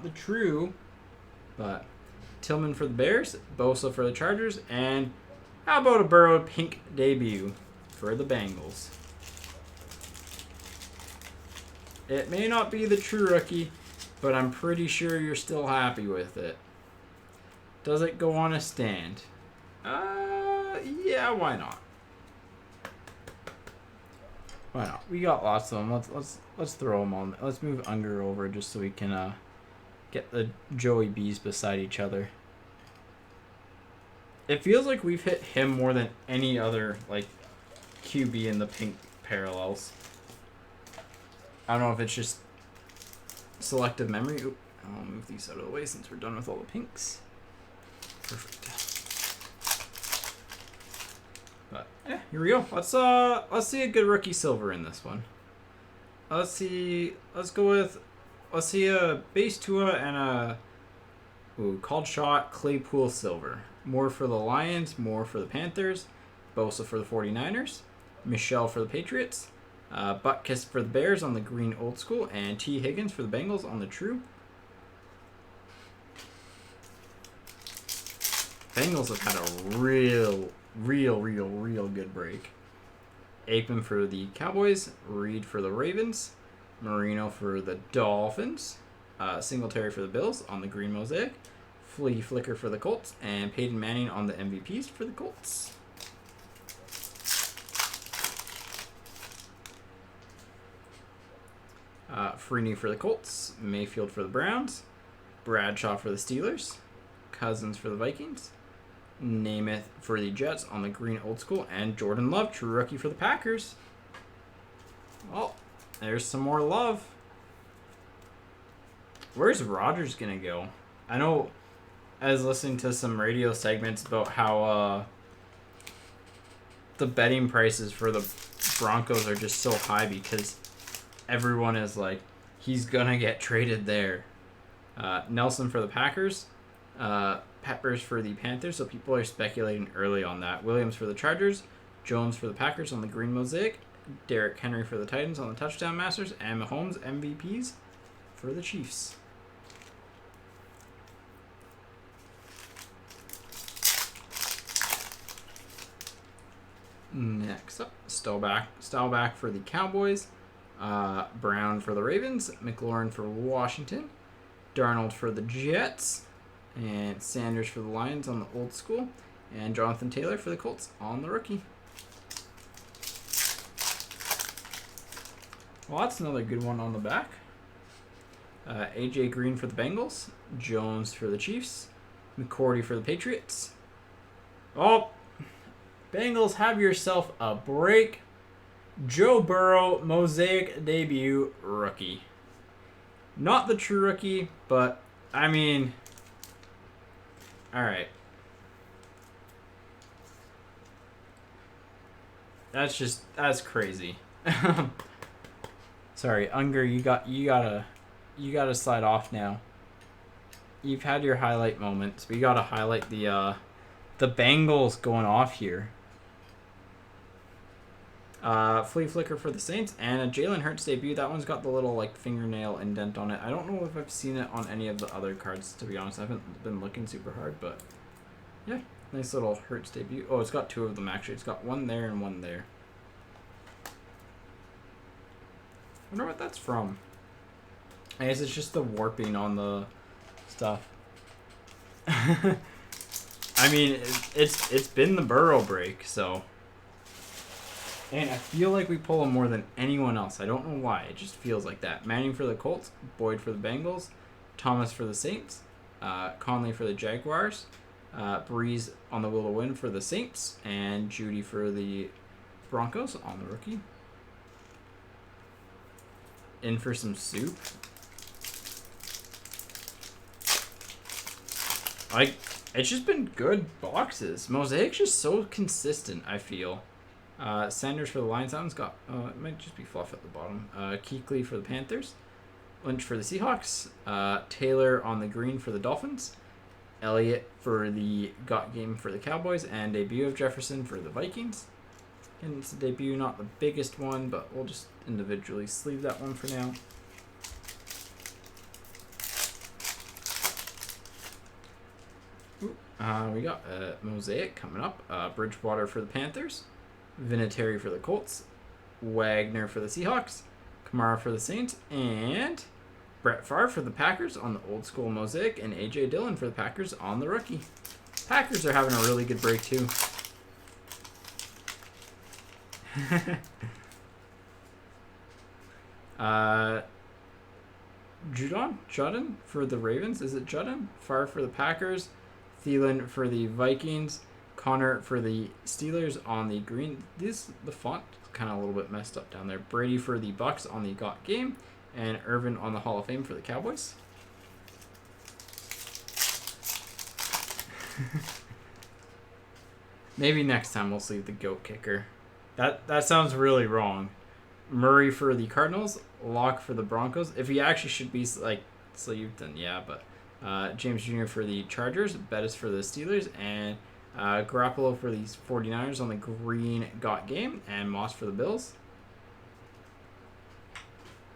the true, but Tillman for the Bears, Bosa for the Chargers, and how about a Burrow pink debut for the Bengals? It may not be the true rookie, but I'm pretty sure you're still happy with it. Does it go on a stand? Yeah, why not? Why not? We got lots of them. Let's throw them on. Let's move Unger over just so we can get the Joey B's beside each other. It feels like we've hit him more than any other like QB in the pink parallels. I don't know if it's just selective memory. Oop, I'll move these out of the way since we're done with all the pinks. Perfect. But yeah, here we go. Let's see a good rookie silver in this one. Let's go with let's see a base Tua and a called shot Claypool Silver. More for the Lions, more for the Panthers, Bosa for the 49ers, Michelle for the Patriots, Butkus for the Bears on the green old school, and T. Higgins for the Bengals on the true. Bengals have had a real good break. Aikman for the Cowboys, Reed for the Ravens, Marino for the Dolphins, Singletary for the Bills on the green mosaic, Flea Flicker for the Colts, and Peyton Manning on the MVPs for the Colts. Freeney for the Colts, Mayfield for the Browns, Bradshaw for the Steelers, Cousins for the Vikings, Namath for the Jets on the green old school, and Jordan Love, true rookie for the Packers. Well, there's some more love. Where's Rodgers going to go? I know I was listening to some radio segments about how the betting prices for the Broncos are just so high because everyone is like, he's going to get traded there. Nelson for the Packers. Peppers for the Panthers, so people are speculating early on that. Williams for the Chargers, Jones for the Packers on the green mosaic, Derrick Henry for the Titans on the touchdown masters, and Mahomes MVPs for the Chiefs. Next up, Staubach for the Cowboys, Brown for the Ravens, McLaurin for Washington, Darnold for the Jets, and Sanders for the Lions on the old school, and Jonathan Taylor for the Colts on the rookie. Well, that's another good one on the back. AJ Green for the Bengals, Jones for the Chiefs, McCourty for the Patriots. Oh, Bengals, have yourself a break. Joe Burrow, Mosaic debut rookie. Not the true rookie, but, I mean, all right. That's crazy. Sorry, Unger, you gotta slide off now. You've had your highlight moments. We gotta highlight the Bengals going off here. Flea Flicker for the Saints, and a Jalen Hurts debut. That one's got the little like fingernail indent on it. I don't know if I've seen it on any of the other cards, to be honest. I haven't been looking super hard, but yeah, nice little Hurts debut. Oh, it's got two of them actually. It's got one there and one there. I wonder what that's from. I guess it's just the warping on the stuff. I mean, it's been the Burrow break, so. And I feel like we pull him more than anyone else. I don't know why. It just feels like that. Manning for the Colts, Boyd for the Bengals, Thomas for the Saints, Conley for the Jaguars, Breeze on the Will to Win for the Saints, and Judy for the Broncos on the rookie. In for some soup. It's just been good boxes. Mosaic's just so consistent, I feel. Sanders for the Lions. That one's got, it might just be fluff at the bottom. Kuechly for the Panthers. Lynch for the Seahawks. Taylor on the green for the Dolphins. Elliott for the Got Game for the Cowboys. And debut of Jefferson for the Vikings. And it's a debut, not the biggest one, but we'll just individually sleeve that one for now. We got Mosaic coming up. Bridgewater for the Panthers. Vinatieri for the Colts. Wagner for the Seahawks. Kamara for the Saints. And Brett Favre for the Packers on the old school Mosaic. And A.J. Dillon for the Packers on the rookie. Packers are having a really good break too. Judon for the Ravens. Is it Judon? Favre for the Packers. Thielen for the Vikings. Connor for the Steelers on the green. The font is kind of a little bit messed up down there. Brady for the Bucks on the Got Game. And Irvin on the Hall of Fame for the Cowboys. Maybe next time we'll sleeve the goat kicker. That sounds really wrong. Murray for the Cardinals, Locke for the Broncos. If he actually should be like sleeved, then yeah. But James Jr. for the Chargers, Bettis for the Steelers, and Garoppolo for the 49ers on the green got game, and Moss for the Bills.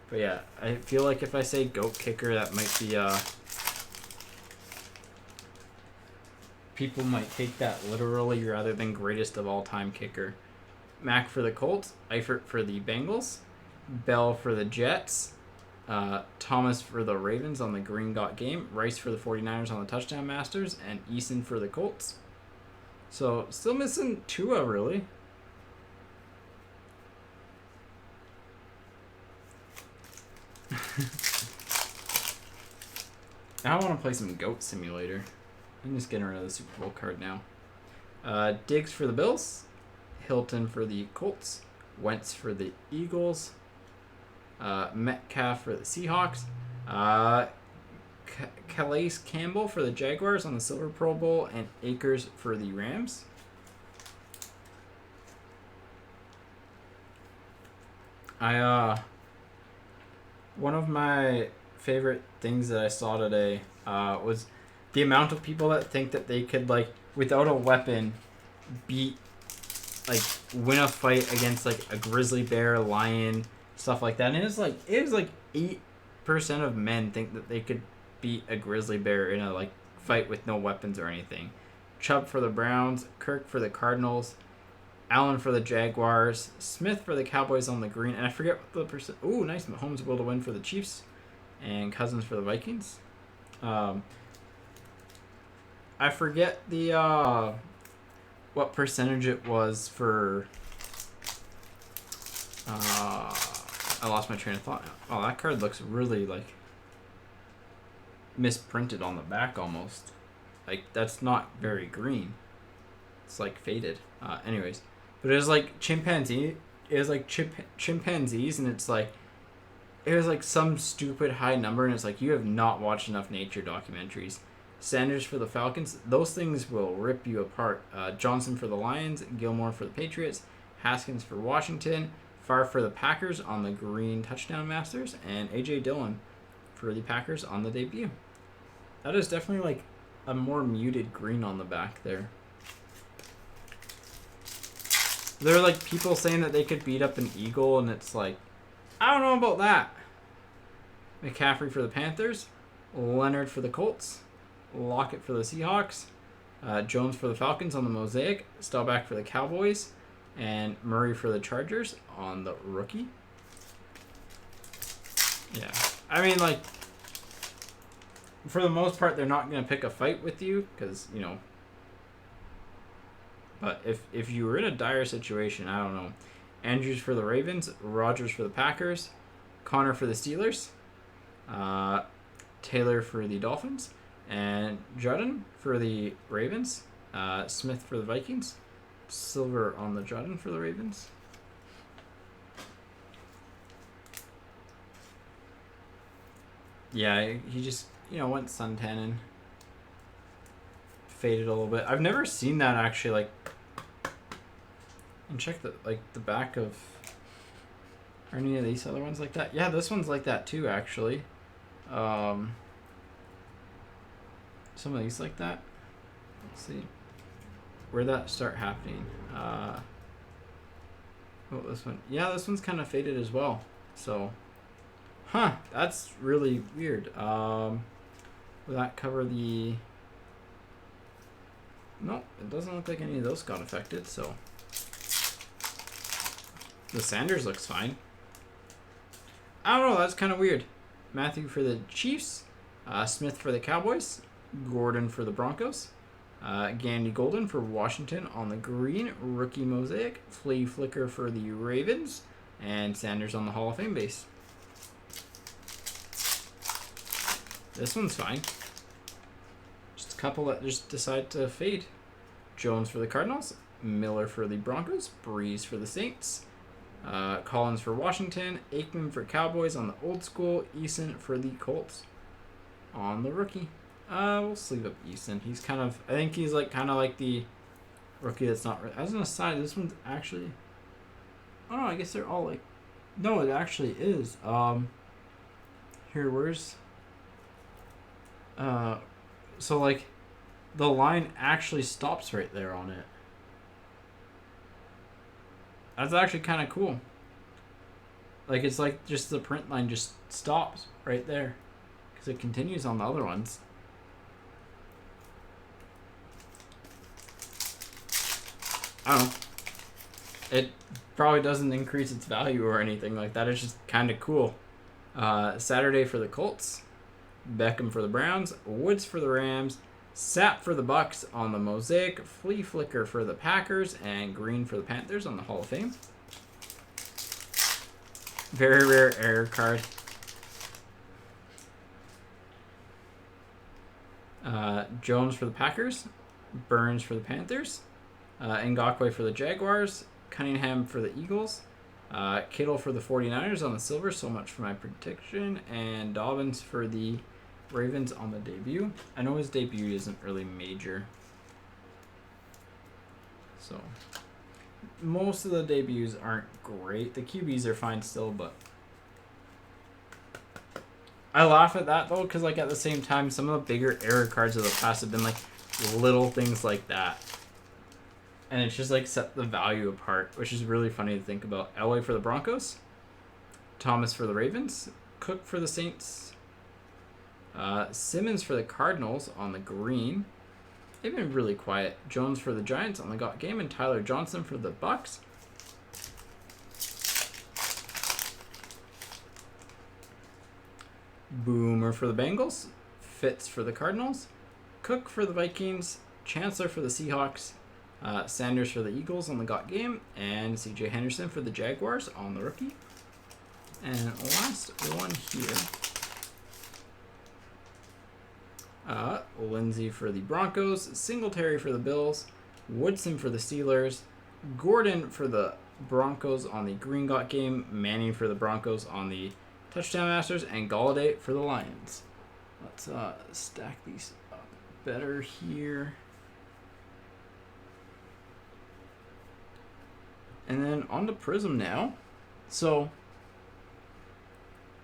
But yeah, I feel like if I say GOAT kicker, that might be people might take that literally rather than greatest of all time kicker. Mack for the Colts, Eifert for the Bengals, Bell for the Jets, Thomas for the Ravens on the green got game, Rice for the 49ers on the touchdown masters, and Eason for the Colts. So still missing Tua, really. I want to play some GOAT Simulator. I'm just getting rid of the Super Bowl card now. Diggs for the Bills, Hilton for the Colts, Wentz for the Eagles, Metcalf for the Seahawks, Calais Campbell for the Jaguars on the Silver Pro Bowl, and Akers for the Rams. One of my favorite things that I saw today was the amount of people that think that they could, like, without a weapon, win a fight against, like, a grizzly bear, lion, stuff like that. And it was like 8% of men think that they could beat a grizzly bear in a, like, fight with no weapons or anything. Chubb for the Browns, Kirk for the Cardinals, Allen for the Jaguars, Smith for the Cowboys on the green, and I forget what the percent. Ooh, nice. Mahomes will to win for the Chiefs, and Cousins for the Vikings. I forget the what percentage it was for. I lost my train of thought. Oh, that card looks really, like, misprinted on the back almost. Like, that's not very green. It's, like, faded. Anyways, but it was like chimpanzee. It was like chimpanzees, and it's like it was like some stupid high number, and it's like you have not watched enough nature documentaries. Sanders for the Falcons. Those things will rip you apart. Johnson for the Lions, Gilmore for the Patriots, Haskins for Washington, Favre for the Packers on the green touchdown masters, and A.J. Dillon for the Packers on the debut. That is definitely like a more muted green on the back there. There are like people saying that they could beat up an eagle, and it's like, I don't know about that. McCaffrey for the Panthers, Leonard for the Colts, Lockett for the Seahawks, Jones for the Falcons on the Mosaic, Staubach for the Cowboys, and Murray for the Chargers on the rookie. Yeah. I mean, like, for the most part, they're not going to pick a fight with you because, you know. But if you were in a dire situation, I don't know. Andrews for the Ravens, Rodgers for the Packers, Connor for the Steelers, Taylor for the Dolphins, and Judden for the Ravens, Smith for the Vikings, Silver on the Judden for the Ravens. Yeah, he just, went suntanning. Faded a little bit. I've never seen that actually, like, and check the back of, are any of these other ones like that? Yeah, this one's like that too, actually. Some of these like that. Let's see. Where'd that start happening? Oh, this one. Yeah, this one's kind of faded as well. So, that's really weird. Will that cover the... No, it doesn't look like any of those got affected, so... The Sanders looks fine. I don't know, that's kind of weird. Matthew for the Chiefs, Smith for the Cowboys, Gordon for the Broncos, Gandy Golden for Washington on the green, rookie Mosaic, Flea Flicker for the Ravens, and Sanders on the Hall of Fame base. This one's fine. Just a couple that just decide to fade. Jones for the Cardinals, Miller for the Broncos, Breeze for the Saints, Collins for Washington, Aikman for Cowboys on the old school, Eason for the Colts on the rookie. We'll sleeve up Eason. He's kind of, I think he's like kind of like the rookie that's not. As an aside, this one's actually. Oh no, I guess they're all like. No, it actually is. Here, where's so like the line actually stops right there on it. That's actually kind of cool. Like it's like just the print line just stops right there because it continues on the other ones. I don't know. It probably doesn't increase its value or anything like that. It's just kind of cool. Saturday for the Colts, Beckham for the Browns, Woods for the Rams, Sapp for the Bucks on the Mosaic, Flea Flicker for the Packers, and Green for the Panthers on the Hall of Fame. Very rare error card. Jones for the Packers, Burns for the Panthers, Ngakoue for the Jaguars, Cunningham for the Eagles, Kittle for the 49ers on the silver, so much for my prediction, and Dobbins for the Ravens on the debut. I know his debut isn't really major, so most of the debuts aren't great. The QBs are fine still, but I laugh at that though because like at the same time, some of the bigger error cards of the past have been like little things like that. And it's just like set the value apart, which is really funny to think about. Elway for the Broncos, Thomas for the Ravens, Cook for the Saints, Simmons for the Cardinals on the green. They've been really quiet. Jones for the Giants on the got game, and Tyler Johnson for the Bucks. Boomer for the Bengals, Fitz for the Cardinals, Cook for the Vikings, Chancellor for the Seahawks, Sanders for the Eagles on the got game, and CJ Henderson for the Jaguars on the rookie. And last one here, Lindsey for the Broncos, Singletary for the Bills, Woodson for the Steelers, Gordon for the Broncos on the green got game, Manning for the Broncos on the touchdown masters, and Galladay for the Lions. Let's stack these up better here. And then on to Prizm now. So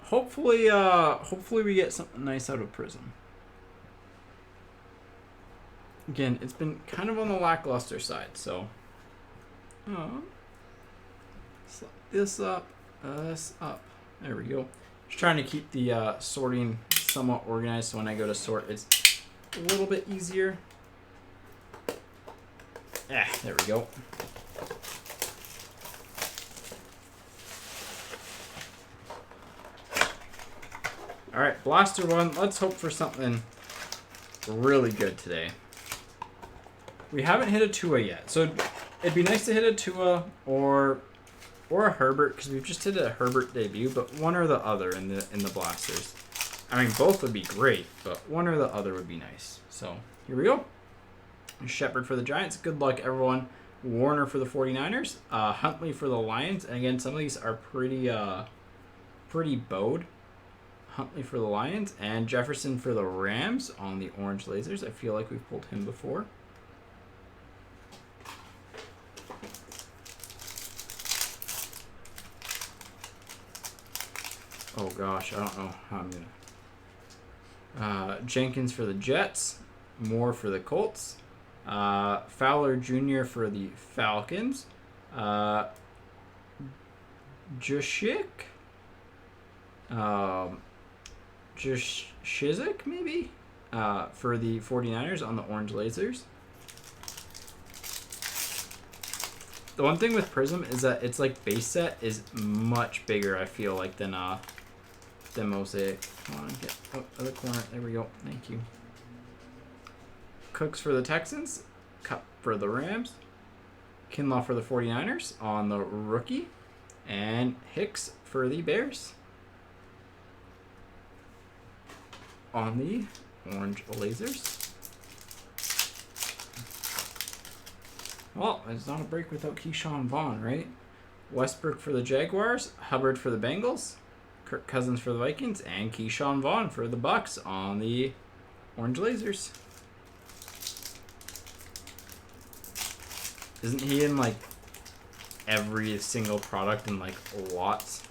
hopefully we get something nice out of Prizm. Again, it's been kind of on the lackluster side, so slide this up, this up. There we go. Just trying to keep the sorting somewhat organized, so when I go to sort, it's a little bit easier. There we go. All right, Blaster one. Let's hope for something really good today. We haven't hit a Tua yet, so it'd be nice to hit a Tua or a Herbert because we've just hit a Herbert debut, but one or the other in the Blasters. I mean, both would be great, but one or the other would be nice. So here we go. Shepard for the Giants. Good luck, everyone. Warner for the 49ers. Huntley for the Lions. And again, some of these are pretty bowed. Huntley for the Lions. And Jefferson for the Rams on the orange lasers. I feel like we've pulled him before. Oh gosh, I don't know how I'm gonna. Jenkins for the Jets. Moore for the Colts. Fowler Jr. for the Falcons. Juszczyk? Juszczyk, maybe? For the 49ers on the orange lasers. The one thing with Prizm is that its like base set is much bigger, I feel like, than Mosaic. Come on, get other corner. There we go. Thank you. Cooks for the Texans, Cup for the Rams, Kinlaw for the 49ers on the rookie, and Hicks for the Bears on the orange lasers. Well, it's not a break without Keyshawn Vaughn, right? Westbrook for the Jaguars, Hubbard for the Bengals, Kirk Cousins for the Vikings, and Keyshawn Vaughn for the Bucks on the orange lasers. Isn't he in like every single product in like lots?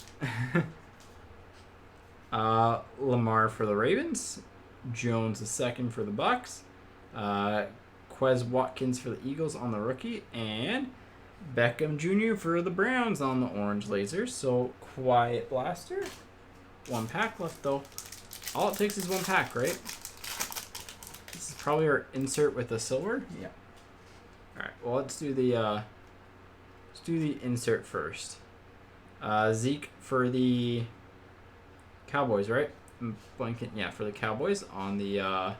Lamar for the Ravens. Jones the second for the Bucks. Quez Watkins for the Eagles on the rookie. And Beckham Jr. for the Browns on the orange lasers. So, quiet blaster. One pack left, though. All it takes is one pack, right? This is probably our insert with the silver. Yeah. All right. Well, let's do the insert first. Zeke for the Cowboys, right? Blanket, yeah, for the Cowboys on the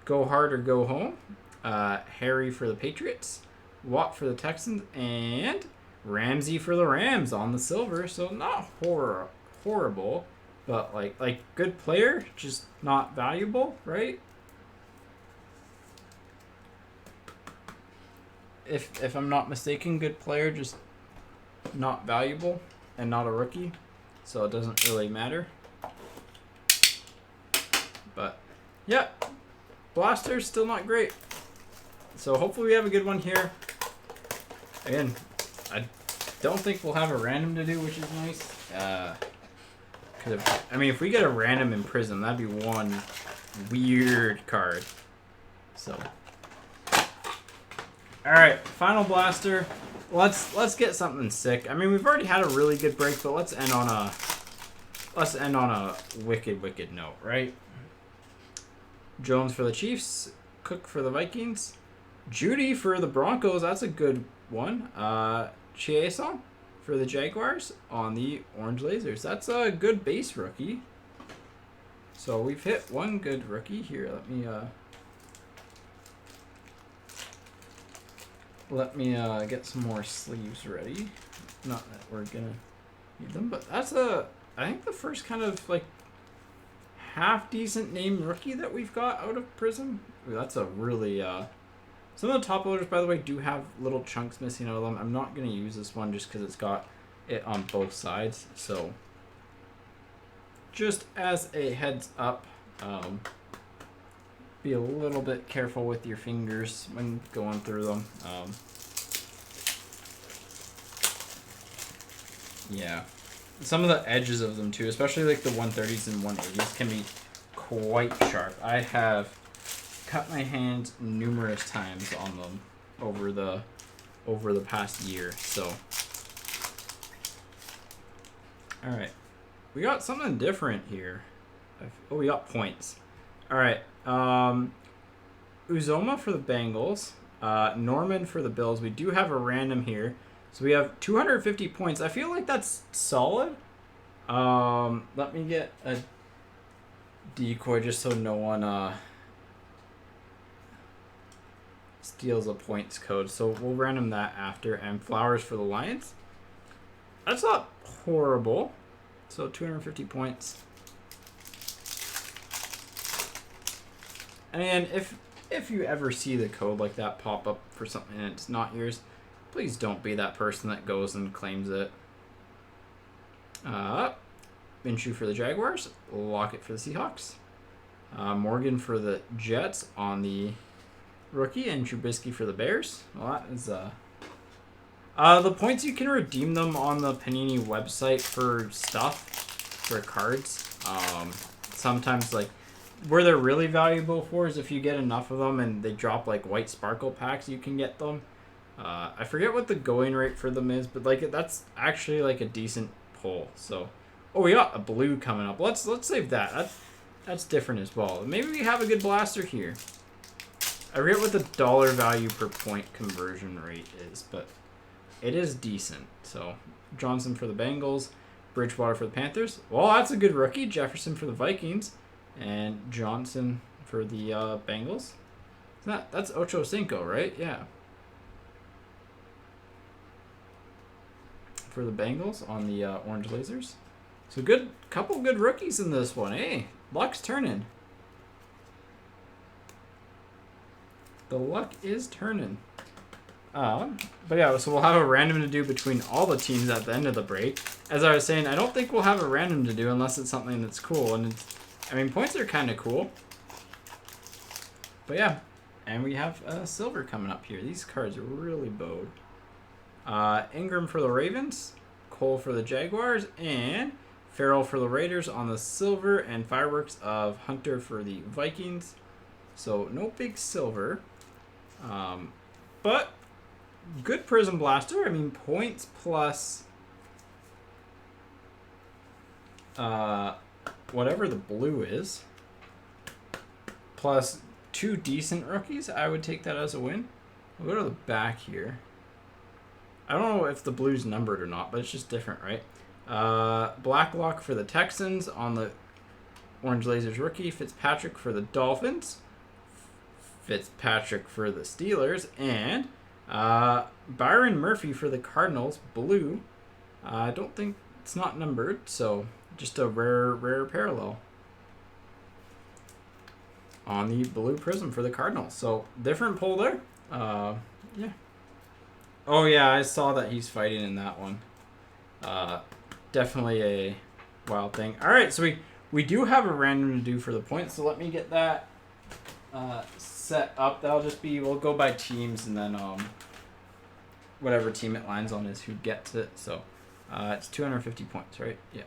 go hard or go home. Harry for the Patriots. Watt for the Texans, and Ramsey for the Rams on the silver. So not horrible, but like good player, just not valuable, right? If I'm not mistaken, good player, just not valuable and not a rookie, so it doesn't really matter. But yeah, Blaster's still not great. So hopefully we have a good one here. Again, I don't think we'll have a random to do, which is nice. If we get a random in Prizm, that'd be one weird card. So, all right, final blaster. Let's get something sick. I mean, we've already had a really good break, but let's end on a wicked note, right? Jones for the Chiefs, Cook for the Vikings, Judy for the Broncos. That's a good one. Chiasson for the Jaguars on the orange lasers. That's a good base rookie. So we've hit one good rookie here. Let me get some more sleeves ready. Not that we're gonna need them, but that's I think the first kind of like half decent name rookie that we've got out of Prizm. Ooh, that's a really some of the top loaders, by the way, do have little chunks missing out of them. I'm not going to use this one just because it's got it on both sides. So, just as a heads up, be a little bit careful with your fingers when going through them. Yeah. Some of the edges of them, too, especially like the 130s and 180s, can be quite sharp. I have cut my hands numerous times on them over the past year. So, all right, we got something different here. Oh, we got points. All right, Uzoma for the Bengals, Norman for the Bills. We do have a random here, so we have 250 points. I feel like that's solid. Let me get a decoy just so no one steals a points code. So we'll random that after. And Flowers for the Lions. That's not horrible. So 250 points. And if you ever see the code like that pop up for something and it's not yours, please don't be that person that goes and claims it. Minshew for the Jaguars. Lockett for the Seahawks. Morgan for the Jets on the rookie, and Trubisky for the Bears. Well, that is the points, you can redeem them on the Panini website for stuff, for cards. Sometimes like where they're really valuable for is if you get enough of them and they drop like white sparkle packs, you can get them. I forget what the going rate for them is, but like that's actually like a decent pull. So, oh, we got a blue coming up. Let's save that. That's different as well. Maybe we have a good blaster here. I forget what the dollar value per point conversion rate is, but it is decent. So, Johnson for the Bengals, Bridgewater for the Panthers. Well, that's a good rookie. Jefferson for the Vikings, and Johnson for the Bengals. That's Ocho Cinco, right? Yeah. For the Bengals on the orange lasers. So couple good rookies in this one. Hey, luck's turning. The luck is turning. But yeah, so we'll have a random to do between all the teams at the end of the break. As I was saying, I don't think we'll have a random to do unless it's something that's cool. And points are kind of cool. But yeah, and we have silver coming up here. These cards are really bowed. Ingram for the Ravens, Cole for the Jaguars, and Farrell for the Raiders on the silver, and Fireworks of Hunter for the Vikings. So no big silver. But good Prizm Blaster. I mean, points plus whatever the blue is, plus 2 decent rookies. I would take that as a win. We'll go to the back here. I don't know if the blue's numbered or not, but it's just different, right? Blacklock for the Texans on the Orange Lasers rookie. Fitzpatrick for the Dolphins. Fitzpatrick for the Steelers. And Byron Murphy for the Cardinals. Blue. I don't think it's not numbered, so just a rare parallel on the blue Prizm for the Cardinals. So different pull there. Yeah. Oh yeah, I saw that he's fighting in that one. Definitely a wild thing. All right, so we do have a random to do for the points. So let me get that set up. That'll just be, we'll go by teams, and then whatever team it lands on is who gets it. So it's 250 points, right? Yeah.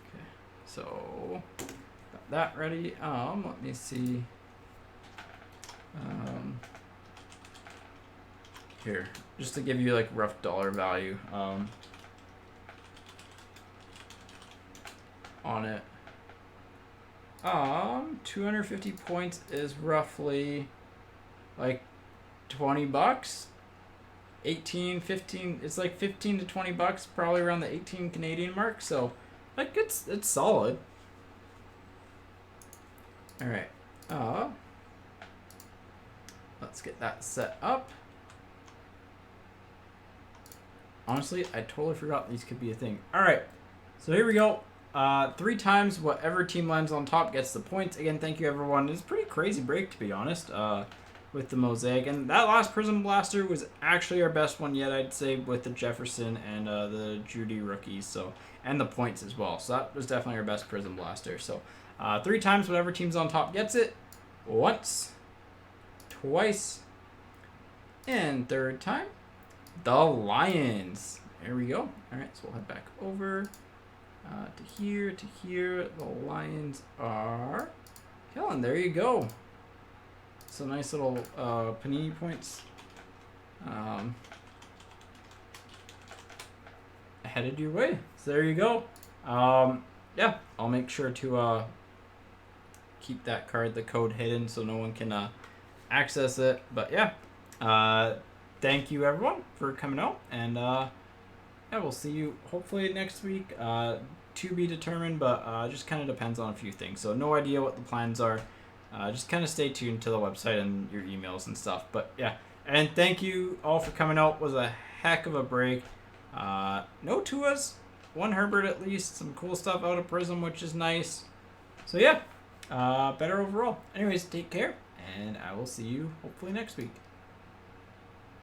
Okay. So got that ready. Let me see. Here, just to give you like rough dollar value on it. 250 points is roughly like $20. 18, 15, it's like 15 to $20, probably around the 18 Canadian mark. So like it's solid. All right. Let's get that set up. Honestly, I totally forgot these could be a thing. All right, so here we go. 3 times whatever team lands on top gets the points. Again, thank you everyone. It's a pretty crazy break, to be honest, with the Mosaic. And that last Prizm Blaster was actually our best one yet, I'd say, with the Jefferson and the Judy rookies. So, and the points as well. So that was definitely our best Prizm Blaster. So 3 times whatever team's on top gets it. Once, twice, and 3rd time. The Lions. There we go. All right, so we'll head back over to here, to here. The Lions are killing. There you go. So nice little Panini points. Headed your way. So there you go. Yeah, I'll make sure to keep that card, the code hidden, so no one can access it. But yeah. Thank you, everyone, for coming out, and yeah, we'll see you hopefully next week. To be determined, but just kind of depends on a few things. So no idea what the plans are. Just kind of stay tuned to the website and your emails and stuff. But yeah, and thank you all for coming out. It was a heck of a break. No Tuas, 1 Herbert at least. Some cool stuff out of Prizm, which is nice. So yeah, better overall. Anyways, take care, and I will see you hopefully next week.